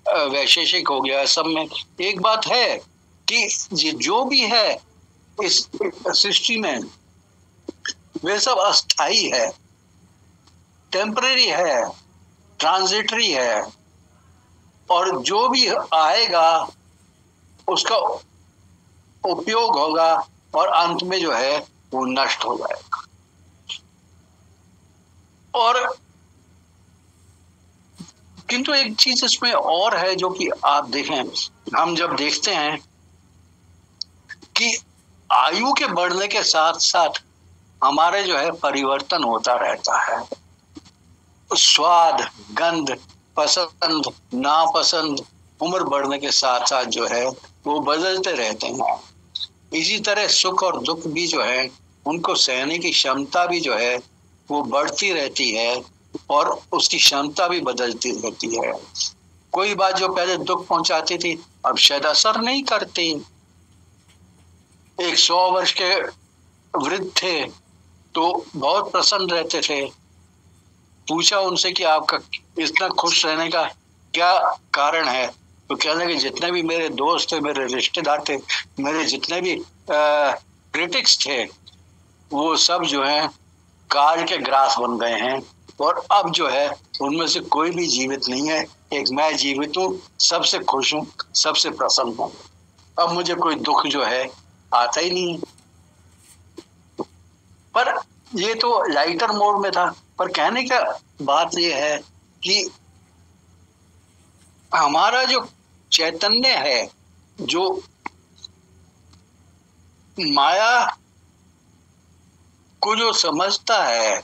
वैशेषिक हो गया, सब में एक बात है कि जो भी है इस सृष्टि में वे सब अस्थाई है, टेम्परेरी है, ट्रांजिटरी है, और जो भी आएगा उसका उपयोग होगा और अंत में जो है वो नष्ट हो जाएगा। और किंतु एक चीज इसमें और है जो कि आप देखें, हम जब देखते हैं कि आयु के बढ़ने के साथ साथ हमारे जो है परिवर्तन होता रहता है। स्वाद, गंध, पसंद, नापसंद उम्र बढ़ने के साथ साथ जो है वो बदलते रहते हैं। इसी तरह सुख और दुख भी जो है उनको सहने की क्षमता भी जो है वो बढ़ती रहती है और उसकी क्षमता भी बदलती रहती है। कोई बात जो पहले दुख पहुंचाती थी अब शायद असर नहीं करती। एक 100 वर्ष के वृद्ध थे तो बहुत प्रसन्न रहते थे। पूछा उनसे कि आपका इतना खुश रहने का क्या कारण है, तो कहने लगे जितने भी मेरे दोस्त थे, मेरे रिश्तेदार थे, मेरे जितने भी क्रिटिक्स थे, वो सब जो है काल के ग्रास बन गए हैं और अब जो है उनमें से कोई भी जीवित नहीं है। एक मैं जीवित हूँ, सबसे खुश हूँ, सबसे प्रसन्न हूँ। अब मुझे कोई दुख जो है आता ही नहीं। पर ये तो लाइटर मोड में था। पर कहने का बात ये है कि हमारा जो चैतन्य है, जो माया को जो समझता है,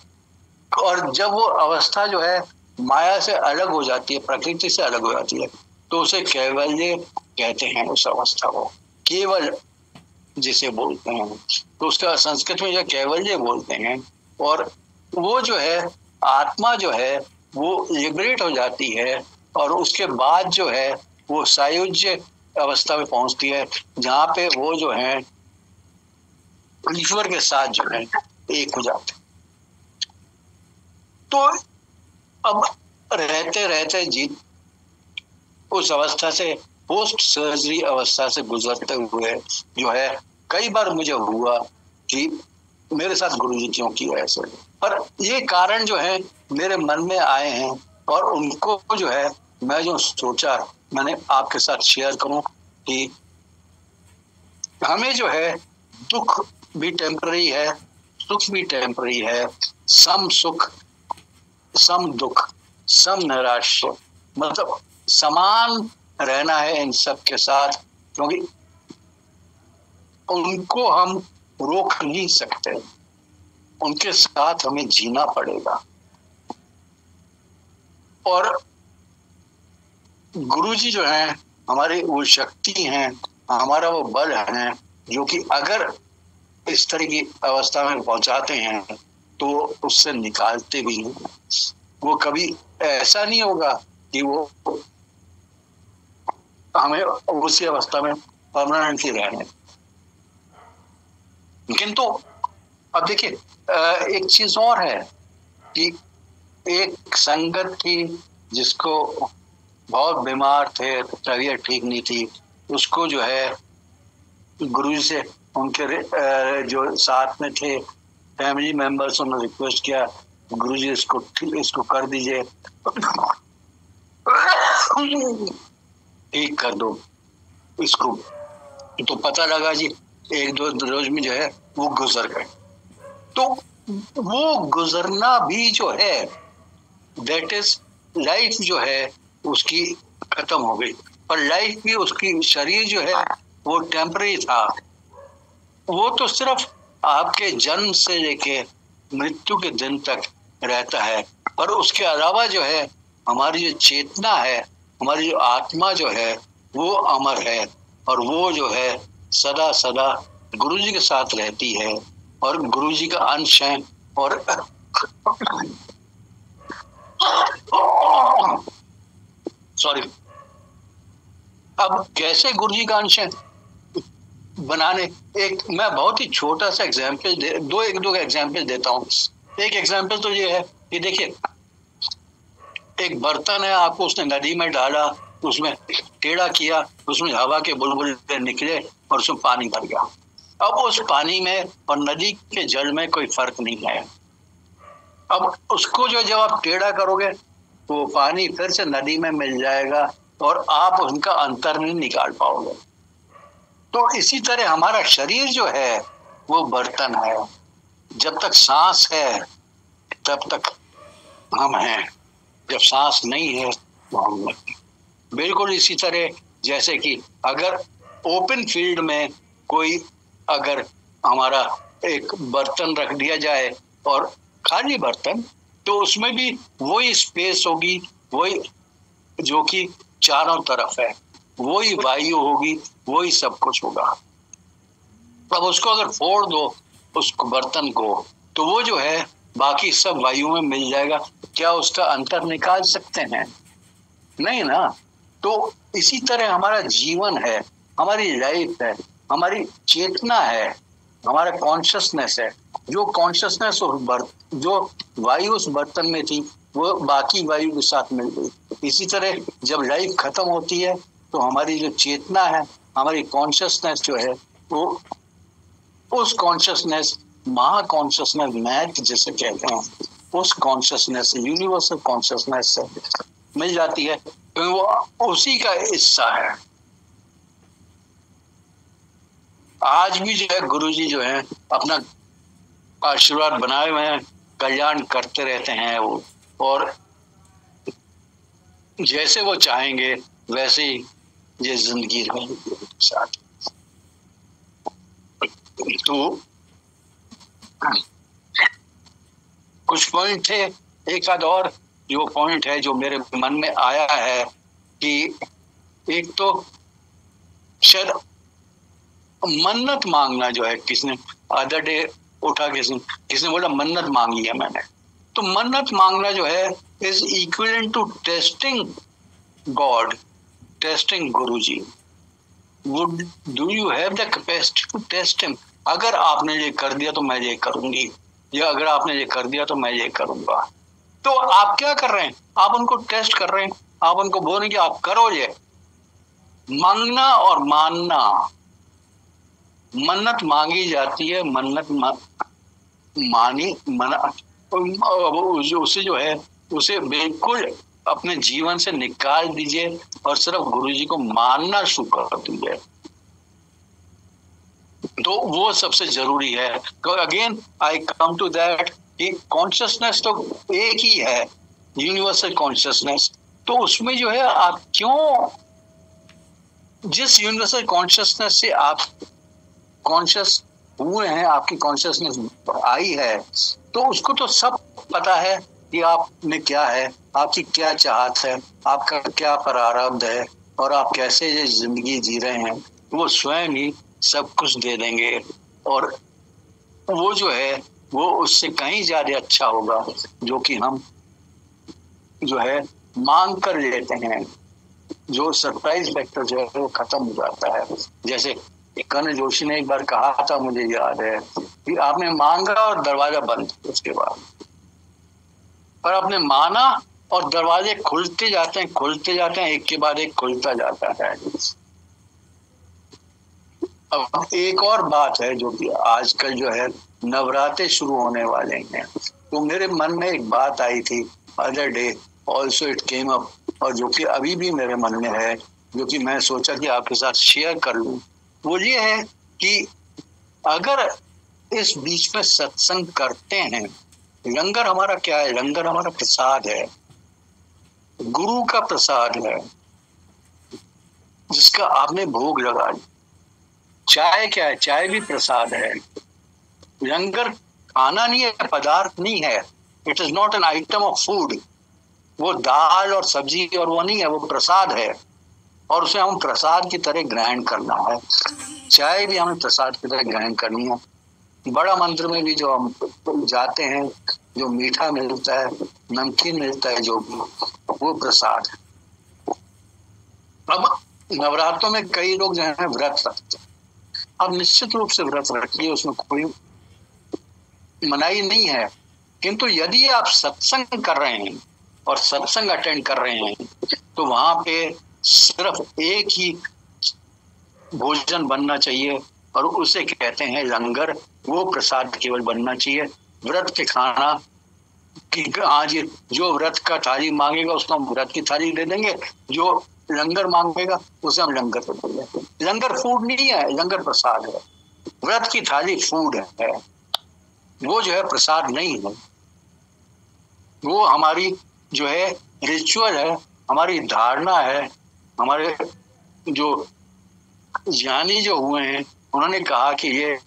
और जब वो अवस्था जो है माया से अलग हो जाती है, प्रकृति से अलग हो जाती है, तो उसे कैवल्य कहते हैं। उस अवस्था को केवल जिसे बोलते हैं, तो उसका संस्कृत में जो कैवल्य बोलते हैं। और वो जो है आत्मा जो है वो लिबरेट हो जाती है और उसके बाद जो है वो सायुज्य अवस्था में पहुंचती है, जहाँ पे वो जो है ईश्वर के साथ जो है एक हो जाते। तो अब रहते रहते जी उस अवस्था से, पोस्ट सर्जरी अवस्था से गुजरते हुए जो है कई बार मुझे हुआ कि मेरे साथ गुरुजी क्यों किया ऐसे। पर ये कारण जो है मेरे मन में आए हैं और उनको जो है मैं जो सोचा मैंने आपके साथ शेयर करूं कि हमें जो है दुख भी टेम्पररी है, सुख भी टेम्पररी है। सम सुख, सम दुख, सम नैराश्य, मतलब समान रहना है इन सब के साथ, क्योंकि उनको हम रोक नहीं सकते, उनके साथ हमें जीना पड़ेगा। और गुरुजी जो हैं हमारी वो शक्ति हैं हमारा वो बल है जो कि अगर इस तरह की अवस्था में पहुंचाते हैं तो उससे निकालते भी हैं। वो कभी ऐसा नहीं होगा कि वो हमें उसी अवस्था में परमानेंटली रहने। किंतु अब देखिए एक चीज और है कि एक संगत थी जिसको बहुत बीमार थे, तबीयत ठीक नहीं थी, उसको जो है गुरुजी से उनके जो साथ में थे फैमिली मेंबर्स ने रिक्वेस्ट किया, गुरुजी इसको कर दीजिए, ठीक कर दो इसको। तो पता लगा जी 1-2 रोज में जो है वो गुजर गए। तो वो गुजरना भी जो है दैट इज लाइफ जो है उसकी खत्म हो गई, पर लाइफ भी उसकी शरीर जो है वो टेम्पररी था। वो तो सिर्फ आपके जन्म से लेके मृत्यु के दिन तक रहता है, पर उसके अलावा जो है हमारी जो चेतना है, हमारी जो आत्मा जो है वो अमर है और वो जो है सदा सदा गुरुजी के साथ रहती है और गुरुजी का अंश है। और सॉरी, अब कैसे गुरुजी का अंश है बनाने, एक मैं बहुत ही छोटा सा एग्जाम्पल दो एग्जाम्पल देता हूँ। एक एग्जाम्पल तो ये है कि देखिए एक बर्तन है, आपको उसने नदी में डाला, उसमें टेढ़ा किया, उसमें हवा के बुलबुले निकले और उसमें पानी भर गया। अब उस पानी में और नदी के जल में कोई फर्क नहीं है। अब उसको जो जब आप टेढ़ा करोगे तो पानी फिर से नदी में मिल जाएगा और आप उनका अंतर नहीं निकाल पाओगे। तो इसी तरह हमारा शरीर जो है वो बर्तन है, जब तक सांस है तब तक हम हैं, जब सांस नहीं है तो हम नहीं। बिल्कुल इसी तरह जैसे कि अगर ओपन फील्ड में कोई अगर हमारा एक बर्तन रख दिया जाए और खाली बर्तन, तो उसमें भी वही स्पेस होगी, वही जो कि चारों तरफ है, वही वायु होगी, वही सब कुछ होगा। अब उसको अगर फोड़ दो उस बर्तन को, तो वो जो है बाकी सब वायु में मिल जाएगा। क्या उसका अंतर निकाल सकते हैं? नहीं ना। तो इसी तरह हमारा जीवन है, हमारी लाइफ है, हमारी चेतना है, हमारा कॉन्शियसनेस है। जो कॉन्शियसनेस जो वायु उस बर्तन में थी वो बाकी वायु के साथ मिल गई। इसी तरह जब लाइफ खत्म होती है तो हमारी जो चेतना है, हमारी कॉन्शियसनेस जो है वो उस कॉन्शियसनेस, महा कॉन्शियसनेस, मैथ जिसे कहते हैं, उस कॉन्शियसनेस से, यूनिवर्सल कॉन्शियसनेस से मिल जाती है, तो वो उसी का हिस्सा है। आज भी जो है गुरुजी जो है अपना आशीर्वाद बनाए हुए हैं, कल्याण करते रहते हैं वो, और जैसे वो चाहेंगे वैसे ही ये जिंदगी रहेगी साथ। तो कुछ पॉइंट थे, एक आध और जो पॉइंट है जो मेरे मन में आया है कि एक तो शायद मन्नत मांगना जो है, किसने अदर डे उठा किसने बोला मन्नत मांगी है मैंने, तो मन्नत मांगना जो है is equivalent to testing God, testing Guruji. Would do you have the capacity to test him? अगर आपने ये कर दिया तो मैं ये करूंगी, या अगर आपने ये कर दिया तो मैं ये करूंगा। तो आप क्या कर रहे हैं? आप उनको टेस्ट कर रहे हैं, आप उनको बोलें कि आप करो ये। मांगना और मानना, मन्नत मांगी जाती है, मन्नत मानी मना, उसे जो है उसे बिल्कुल अपने जीवन से निकाल दीजिए और सिर्फ गुरुजी को मानना शुरू कर दीजिए। तो वो सबसे जरूरी है। तो again I come to that कि कॉन्शियसनेस तो एक ही है, यूनिवर्सल कॉन्शियसनेस। तो उसमें जो है आप क्यों, जिस यूनिवर्सल कॉन्शियसनेस से आप कॉन्शियस हुए हैं, आपकी कॉन्शियसनेस आई है, तो उसको तो सब पता है कि आपने क्या है, आपकी क्या चाहत है, आपका क्या प्रारब्ध है और आप कैसे ये जिंदगी जी रहे हैं। वो स्वयं ही सब कुछ दे देंगे, और वो जो है वो उससे कहीं ज्यादा अच्छा होगा जो कि हम जो है मांग कर लेते हैं। जो सरप्राइज फैक्टर जो है वो खत्म हो जाता है। जैसे कर्नल जोशी ने एक बार कहा था, मुझे याद है, कि आपने मांगा और दरवाजा बंद, उसके बाद पर आपने माना और दरवाजे खुलते जाते हैं, एक के बाद एक खुलता जाता है। अब एक और बात है जो कि आजकल जो है नवरात्रे शुरू होने वाले हैं, तो मेरे मन में एक बात आई थी other day, also it came up, और जो कि अभी भी मेरे मन में है, जो कि मैं सोचा कि आपके साथ शेयर कर लूं। वो ये है कि अगर इस बीच में सत्संग करते हैं, लंगर हमारा क्या है? लंगर हमारा प्रसाद है, गुरु का प्रसाद है, जिसका आपने भोग लगा। चाय क्या है? चाय भी प्रसाद है। लंगर खाना नहीं है, पदार्थ नहीं है, it is not an item of food. वो दाल और सब्जी और वो नहीं है, वो प्रसाद है, और उसे हम प्रसाद की तरह ग्रहण करना है। चाय भी हमें प्रसाद की तरह ग्रहण करनी है। बड़ा मंदिर में भी जो हम जाते हैं, जो मीठा मिलता है, नमकीन मिलता है, जो भी, वो प्रसाद है। अब नवरात्रों में कई लोग जो है व्रत रखते हैं। अब निश्चित रूप से व्रत रखिए, उसमें कोई मनाही नहीं है, किंतु यदि आप सत्संग कर रहे हैं और सत्संग अटेंड कर रहे हैं, तो वहां पे सिर्फ एक ही भोजन बनना चाहिए, और उसे कहते हैं लंगर। वो प्रसाद केवल बनना चाहिए। व्रत के खाना की आज जो व्रत का थाली मांगेगा उसको हम व्रत की थाली दे देंगे, जो लंगर मांगेगा उसे हम लंगर दे देंगे। लंगर फूड नहीं है, लंगर प्रसाद है। व्रत की थाली फूड है, वो जो है प्रसाद नहीं है। वो हमारी जो है रिचुअल है, हमारी धारणा है। हमारे जो ज्ञानी जो हुए हैं उन्होंने कहा कि ये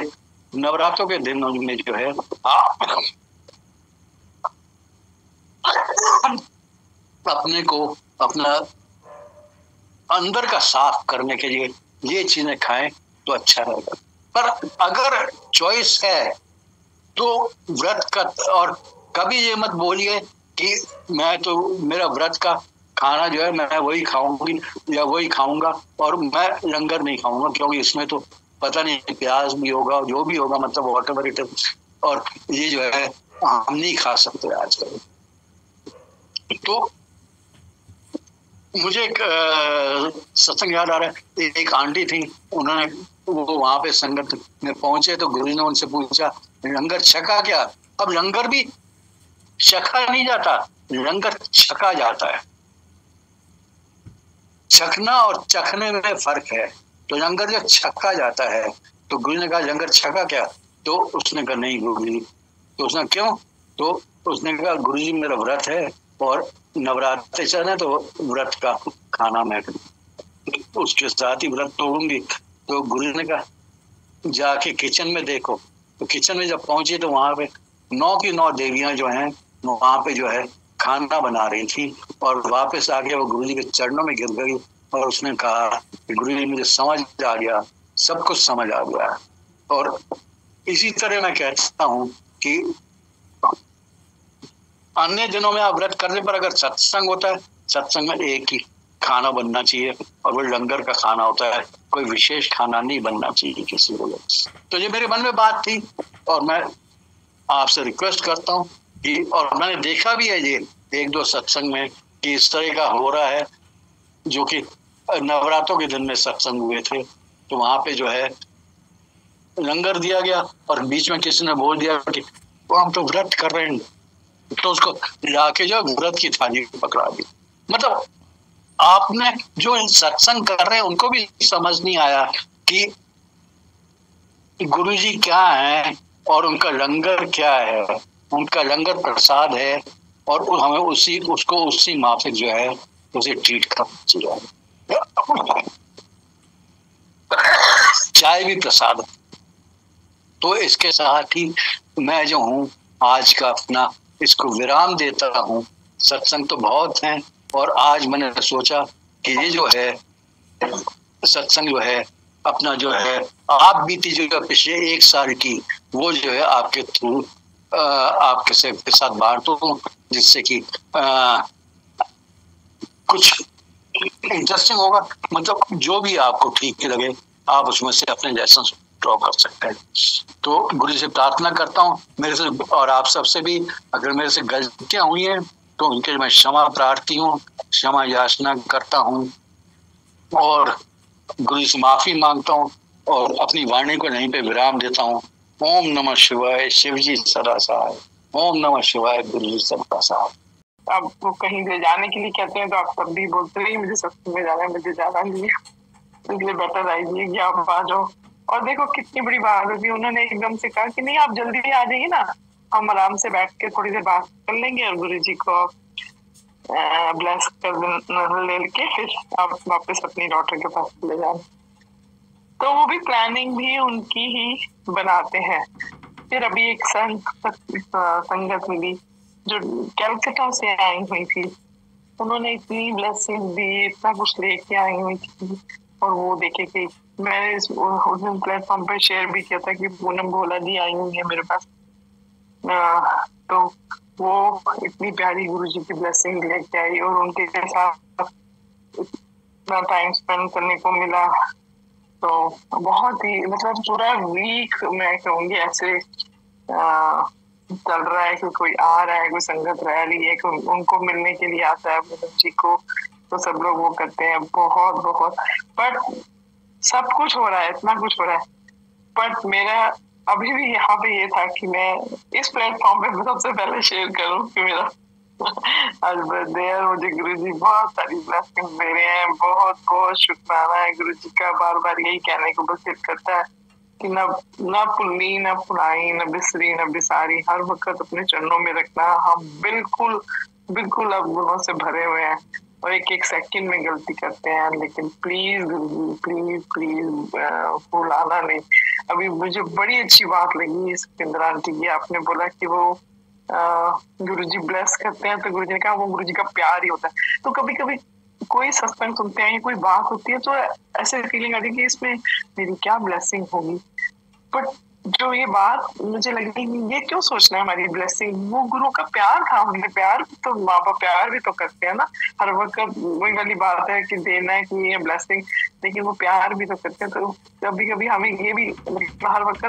नवरात्रों के दिन में जो है अपने को अपना अंदर का साफ करने के लिए ये चीजें खाएं तो अच्छा रहेगा। पर अगर चॉइस है तो व्रत का, और कभी ये मत बोलिए कि मैं तो मेरा व्रत का खाना जो है मैं वही खाऊंगी या वही खाऊंगा और मैं लंगर नहीं खाऊंगा, क्योंकि इसमें तो पता नहीं प्याज भी होगा, जो भी होगा, मतलब व्हाटएवर इट इज, और ये जो है हम नहीं खा सकते आजकल। तो मुझे एक सत्संग याद आ रहा है। एक आंटी थी, उन्होंने वो वहां पे संगत में पहुंचे तो गुरु ने उनसे पूछा लंगर छका क्या? अब लंगर भी चखा नहीं जाता, लंगर छका जाता है। चखना और चखने में फर्क है। तो लंगर जब छका जाता है तो गुरु ने कहा लंगर छका क्या? तो उसने कहा नहीं गुरु जी। तो उसने क्यों? तो उसने कहा गुरु जी मेरा व्रत है और नवरात्रि चल है तो व्रत का खाना मैं उसके साथ ही व्रत तोड़ूंगी। तो गुरु ने कहा जाके किचन में देखो। तो किचन में जब पहुंची तो वहां पे 9 की 9 देवियां जो हैं वहां पे जो है खाना बना रही थी, और वापस आके वो गुरु जी के चरणों में गिर गई और उसने कहा गुरु जी मुझे समझ आ गया, सब कुछ समझ आ गया। और इसी तरह मैं कहता हूँ कि अन्य दिनों में आप व्रत करने पर अगर सत्संग होता है, सत्संग में एक ही खाना बनना चाहिए और वो लंगर का खाना होता है, कोई विशेष खाना नहीं बनना चाहिए किसी को। तो ये मेरे मन में बात थी और मैं आपसे रिक्वेस्ट करता हूँ कि, और मैंने देखा भी है ये 1-2 सत्संग में कि इस तरह का हो रहा है, जो कि नवरात्रों के दिन में सत्संग हुए थे। तो वहां पे जो है लंगर दिया गया और बीच में किसी ने बोल दिया कि वो हम तो व्रत कर रहे हैं, तो उसको लाके जो व्रत की थाली पकड़ा दी। मतलब आपने जो सत्संग कर रहे हैं उनको भी समझ नहीं आया कि गुरुजी क्या है और उनका लंगर क्या है। उनका लंगर प्रसाद है और हमें उसको उसी माफिक जो है उसे ट्रीट करना चाहिए। चाय भी प्रसाद। तो इसके साथ ही मैं जो हूँ आज का अपना इसको विराम देता हूँ। सत्संग तो बहुत हैं और आज मैंने सोचा कि ये जो है सत्संग जो है अपना जो है आप बीती जो पिछले 1 साल की वो जो है आपके थ्रू आपके साथ बांटूं, जिससे कि कुछ इंटरेस्टिंग होगा। मतलब जो भी आपको ठीक लगे आप उसमें से अपने लेसन ड्रॉ कर सकते हैं। तो गुरु जी से प्रार्थना करता हूँ मेरे से और आप सबसे भी, अगर मेरे से गलतियां हुई हैं तो उनके लिए मैं क्षमा प्रार्थी हूँ, क्षमा याचना करता हूँ और गुरु जी से माफी मांगता हूँ और अपनी वाणी को यहीं पे विराम देता हूँ। ओम नमः शिवाय, शिव जी सदा सहाय। ओम नमः शिवाय, गुरु जी सदा सहाय। आपको कहीं ले जाने के लिए कहते हैं तो आप तब भी बोलते नहीं मुझे सत्संग में जाना है, मुझे जाना नहीं है, इसलिए बेटर आइए कि आप आ जाओ। और देखो कितनी बड़ी बात होगी, उन्होंने एकदम से कहा कि नहीं आप जल्दी आ जाइए ना, हम आराम से बैठ के थोड़ी देर बात कर लेंगे और गुरु जी को ब्लेस कर लेके फिर आप वापस अपनी डॉटर के पास ले जाए। तो वो भी प्लानिंग भी उनकी ही बनाते हैं। फिर अभी एक संगत मिली जो कैलकाटा से आई हुई थी, उन्होंने इतनी ब्लेसिंग दी, इतना कुछ लेके आई हुई थी और वो देखे कि मैंने उस दिन प्लेटफॉर्म पे शेयर भी किया था कि पूनम भोला जी आई हुई है मेरे पास। तो वो इतनी प्यारी गुरु जी की ब्लेसिंग लेके आई और उनके साथ इतना टाइम स्पेंड करने को मिला। तो बहुत ही मतलब पूरा वीक मैं कहूँगी ऐसे चल रहा है कि कोई आ रहा है, कोई संगत रह रही है, कोई उनको मिलने के लिए आता है पूनम जी को, तो सब लोग वो करते हैं बहुत बहुत। बट सब कुछ हो रहा है, इतना कुछ हो रहा है, बट मेरा अभी भी यहाँ पे ये था कि मैं इस प्लेटफॉर्म पे सबसे पहले शेयर करूँ कि मेरा आज बर्थडे है, मुझे गुरु जी बहुत सारी ब्लेसिंग दे रहे हैं। बहुत बहुत शुक्राना है गुरु जी का। बार बार यही कहने को बस दिल करता है कि न भुलनी, न भुलाई, न बिसरी, न बिसारी, हर वक्त अपने चरणों में रखना। हम बिल्कुल बिल्कुल अब गुणों से भरे हुए हैं और एक एक सेकंड में गलती करते हैं, लेकिन please Guru ji please please भुलाना नहीं। अभी मुझे बड़ी अच्छी बात लगी सिकंदर आंटी की, आपने बोला कि वो गुरुजी ब्लेस करते हैं तो गुरुजी ने कहा वो गुरुजी का प्यार ही होता है। तो कभी कभी कोई सत्संग सुनते हैं, कोई बात होती है तो ऐसे फीलिंग आती है कि इसमें मेरी क्या ब्लेसिंग होगी। बट जो ये बात मुझे लगी ये क्यों सोचना है हमारी ब्लेसिंग, वो गुरु का प्यार था, हमने प्यार तो माँ बाप प्यार भी तो करते हैं ना हर वक्त। वही वाली बात है कि देना है कि ये ब्लेसिंग, लेकिन वो प्यार भी तो करते हैं। तो कभी कभी हमें ये भी हर वक्त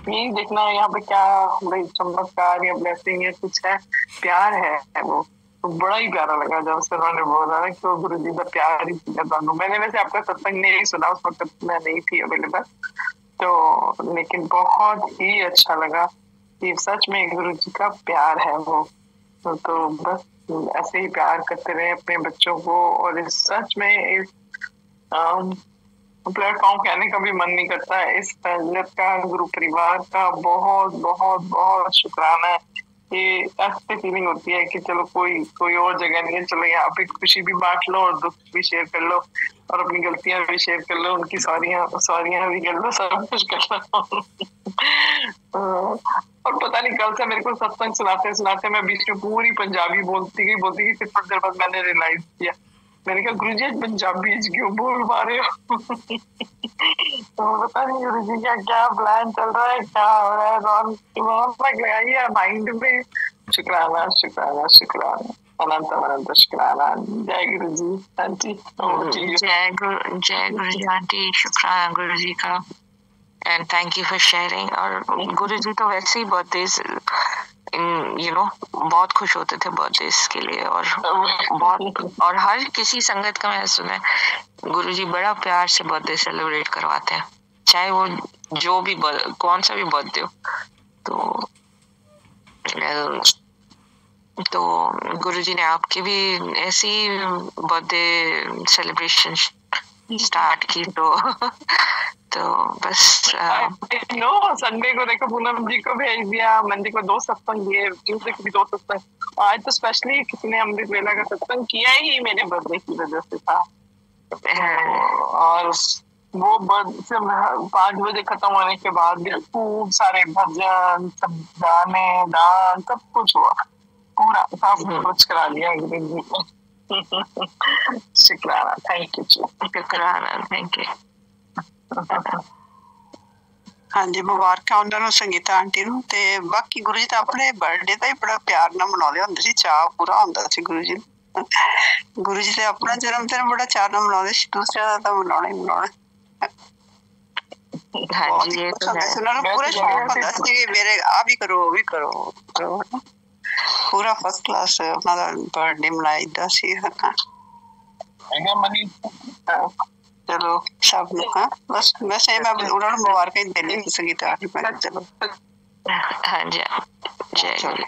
यही देखना है यहाँ पे क्या भाई चमत्कार या ब्लेसिंग या कुछ है, प्यार है वो। तो बड़ा ही प्यारा लगा जब से उन्होंने बोला ना कि वो गुरु जी का प्यार ही किया। मैंने वैसे आपका सत्संग नहीं सुना, उस वक्त मैं नहीं थी अवेलेबल, तो लेकिन बहुत ही अच्छा लगा कि सच में गुरु जी का प्यार है वो। तो बस ऐसे ही प्यार करते रहे अपने बच्चों को। और इस सच में इस प्लेटफॉर्म कहने का भी मन नहीं करता है, इस फैजलत का गुरु परिवार का बहुत बहुत बहुत शुक्राना है। ये ऐसी फीलिंग होती है कि चलो कोई और जगह नहीं है, चलो यहाँ पे खुशी भी बांट लो और दुख भी शेयर कर लो और अपनी गलतियां भी शेयर कर लो, उनकी सॉरियां भी कर लो, सब कुछ कर लो। और पता नहीं कल से मेरे को सत्संग सुनाते सुनाते मैं बीच में पूरी पंजाबी बोलती गई फिर थोड़ी देर बाद मैंने रियलाइज किया, मैंने कहा गुरु जी पंजाबी क्यों बोल पा रहे हो। तो पता नहीं गुरु जी का क्या प्लान चल रहा है, क्या हो रहा है, बहुत लग रहा है माइंड में। शुक्राना शुक्राना शुक्राना, अनंत अनंत शुक्राना। जय गुरु जी आंटी। जय गुरु जी आंटी, शुक्राना गुरु जी का and thank you for sharing. और गुरु जी तो वैसे ही बर्थडेज बहुत खुश होते थे बर्थडेज के लिए और बहुत, और हर किसी संगत का मैंने सुना है गुरु जी बड़ा प्यार से बर्थडे सेलिब्रेट करवाते हैं, चाहे वो जो भी कौन सा भी बर्थडे हो। तो गुरु जी ने आपकी भी ऐसी बर्थडे सेलिब्रेशन स्टार्ट की। तो बस संडे को देखो पूनम जी को भेज दिया, मंडे को 2 सत्संग दिए, ट्यूसडे को भी 2 सत्संग। आज तो स्पेशली किसी ने अमृत वेला का सत्संग किया ही मेरे बर्थडे की वजह से था। और वो 5 बजे खत्म होने के बाद खूब सारे भजन, सब गाने, डांस, सब कुछ हुआ, पूरा सब कुछ करा लिया गुरु जी को। शुक्राना, थैंक यू। शुक्राना, थैंक यू। ਹਾਂਜੀ, ਮੁਬਾਰਕਾਂ ਉਹਨਾਂ ਨੂੰ, ਸੰਗੀਤਾ ਆਂਟੀ ਨੂੰ। ਤੇ ਬਾਕੀ ਗੁਰੂ ਜੀ ਤਾਂ ਆਪਣੇ ਬਰਥਡੇ ਦਾ ਹੀ ਬੜਾ ਪਿਆਰ ਨਾਲ ਮਨਾਉਂਦੇ ਹੁੰਦੇ ਸੀ, ਚਾਅ ਪੂਰਾ ਹੁੰਦਾ ਸੀ ਗੁਰੂ ਜੀ ਨੂੰ। ਗੁਰੂ ਜੀ ਤੇ ਆਪਣਾ ਜਨਮ ਦਿਨ ਬੜਾ ਚਾਅ ਨਾਲ ਮਨਾਉਂਦੇ ਸੀ, ਦੂਸਰਿਆਂ ਦਾ ਤਾਂ ਮਨਾਉਣਾ ਹੀ ਮਨਾਉਣਾ। ਹਾਂਜੀ ਇਹ ਤਾਂ ਹੈ। ਉਹਨਾਂ ਨੂੰ ਪੂਰਾ ਸ਼ੌਕ ਹੁੰਦਾ ਸੀ ਕਿ ਮੇਰੇ ਆ ਵੀ ਕਰੋ, ਉਹ ਵੀ ਕਰੋ। ਪੂਰਾ ਫਸਟ ਕਲਾਸ ਉਹਨਾਂ ਦਾ ਬਰਥਡੇ ਮਨਾਈਦਾ ਸੀ। ਚਲੋ ਸਭ ਨੂੰ, ਹਾਂ ਬਸ ਵੈਸੇ ਮੈਂ ਉਹਨਾਂ ਨੂੰ ਮੁਬਾਰਕਾਂ ਹੀ ਦੇਣੀ ਸੰਗੀਤਾ। ਚਲੋ ਹਾਂਜੀ, ਜੈ ਗੁਰੂ।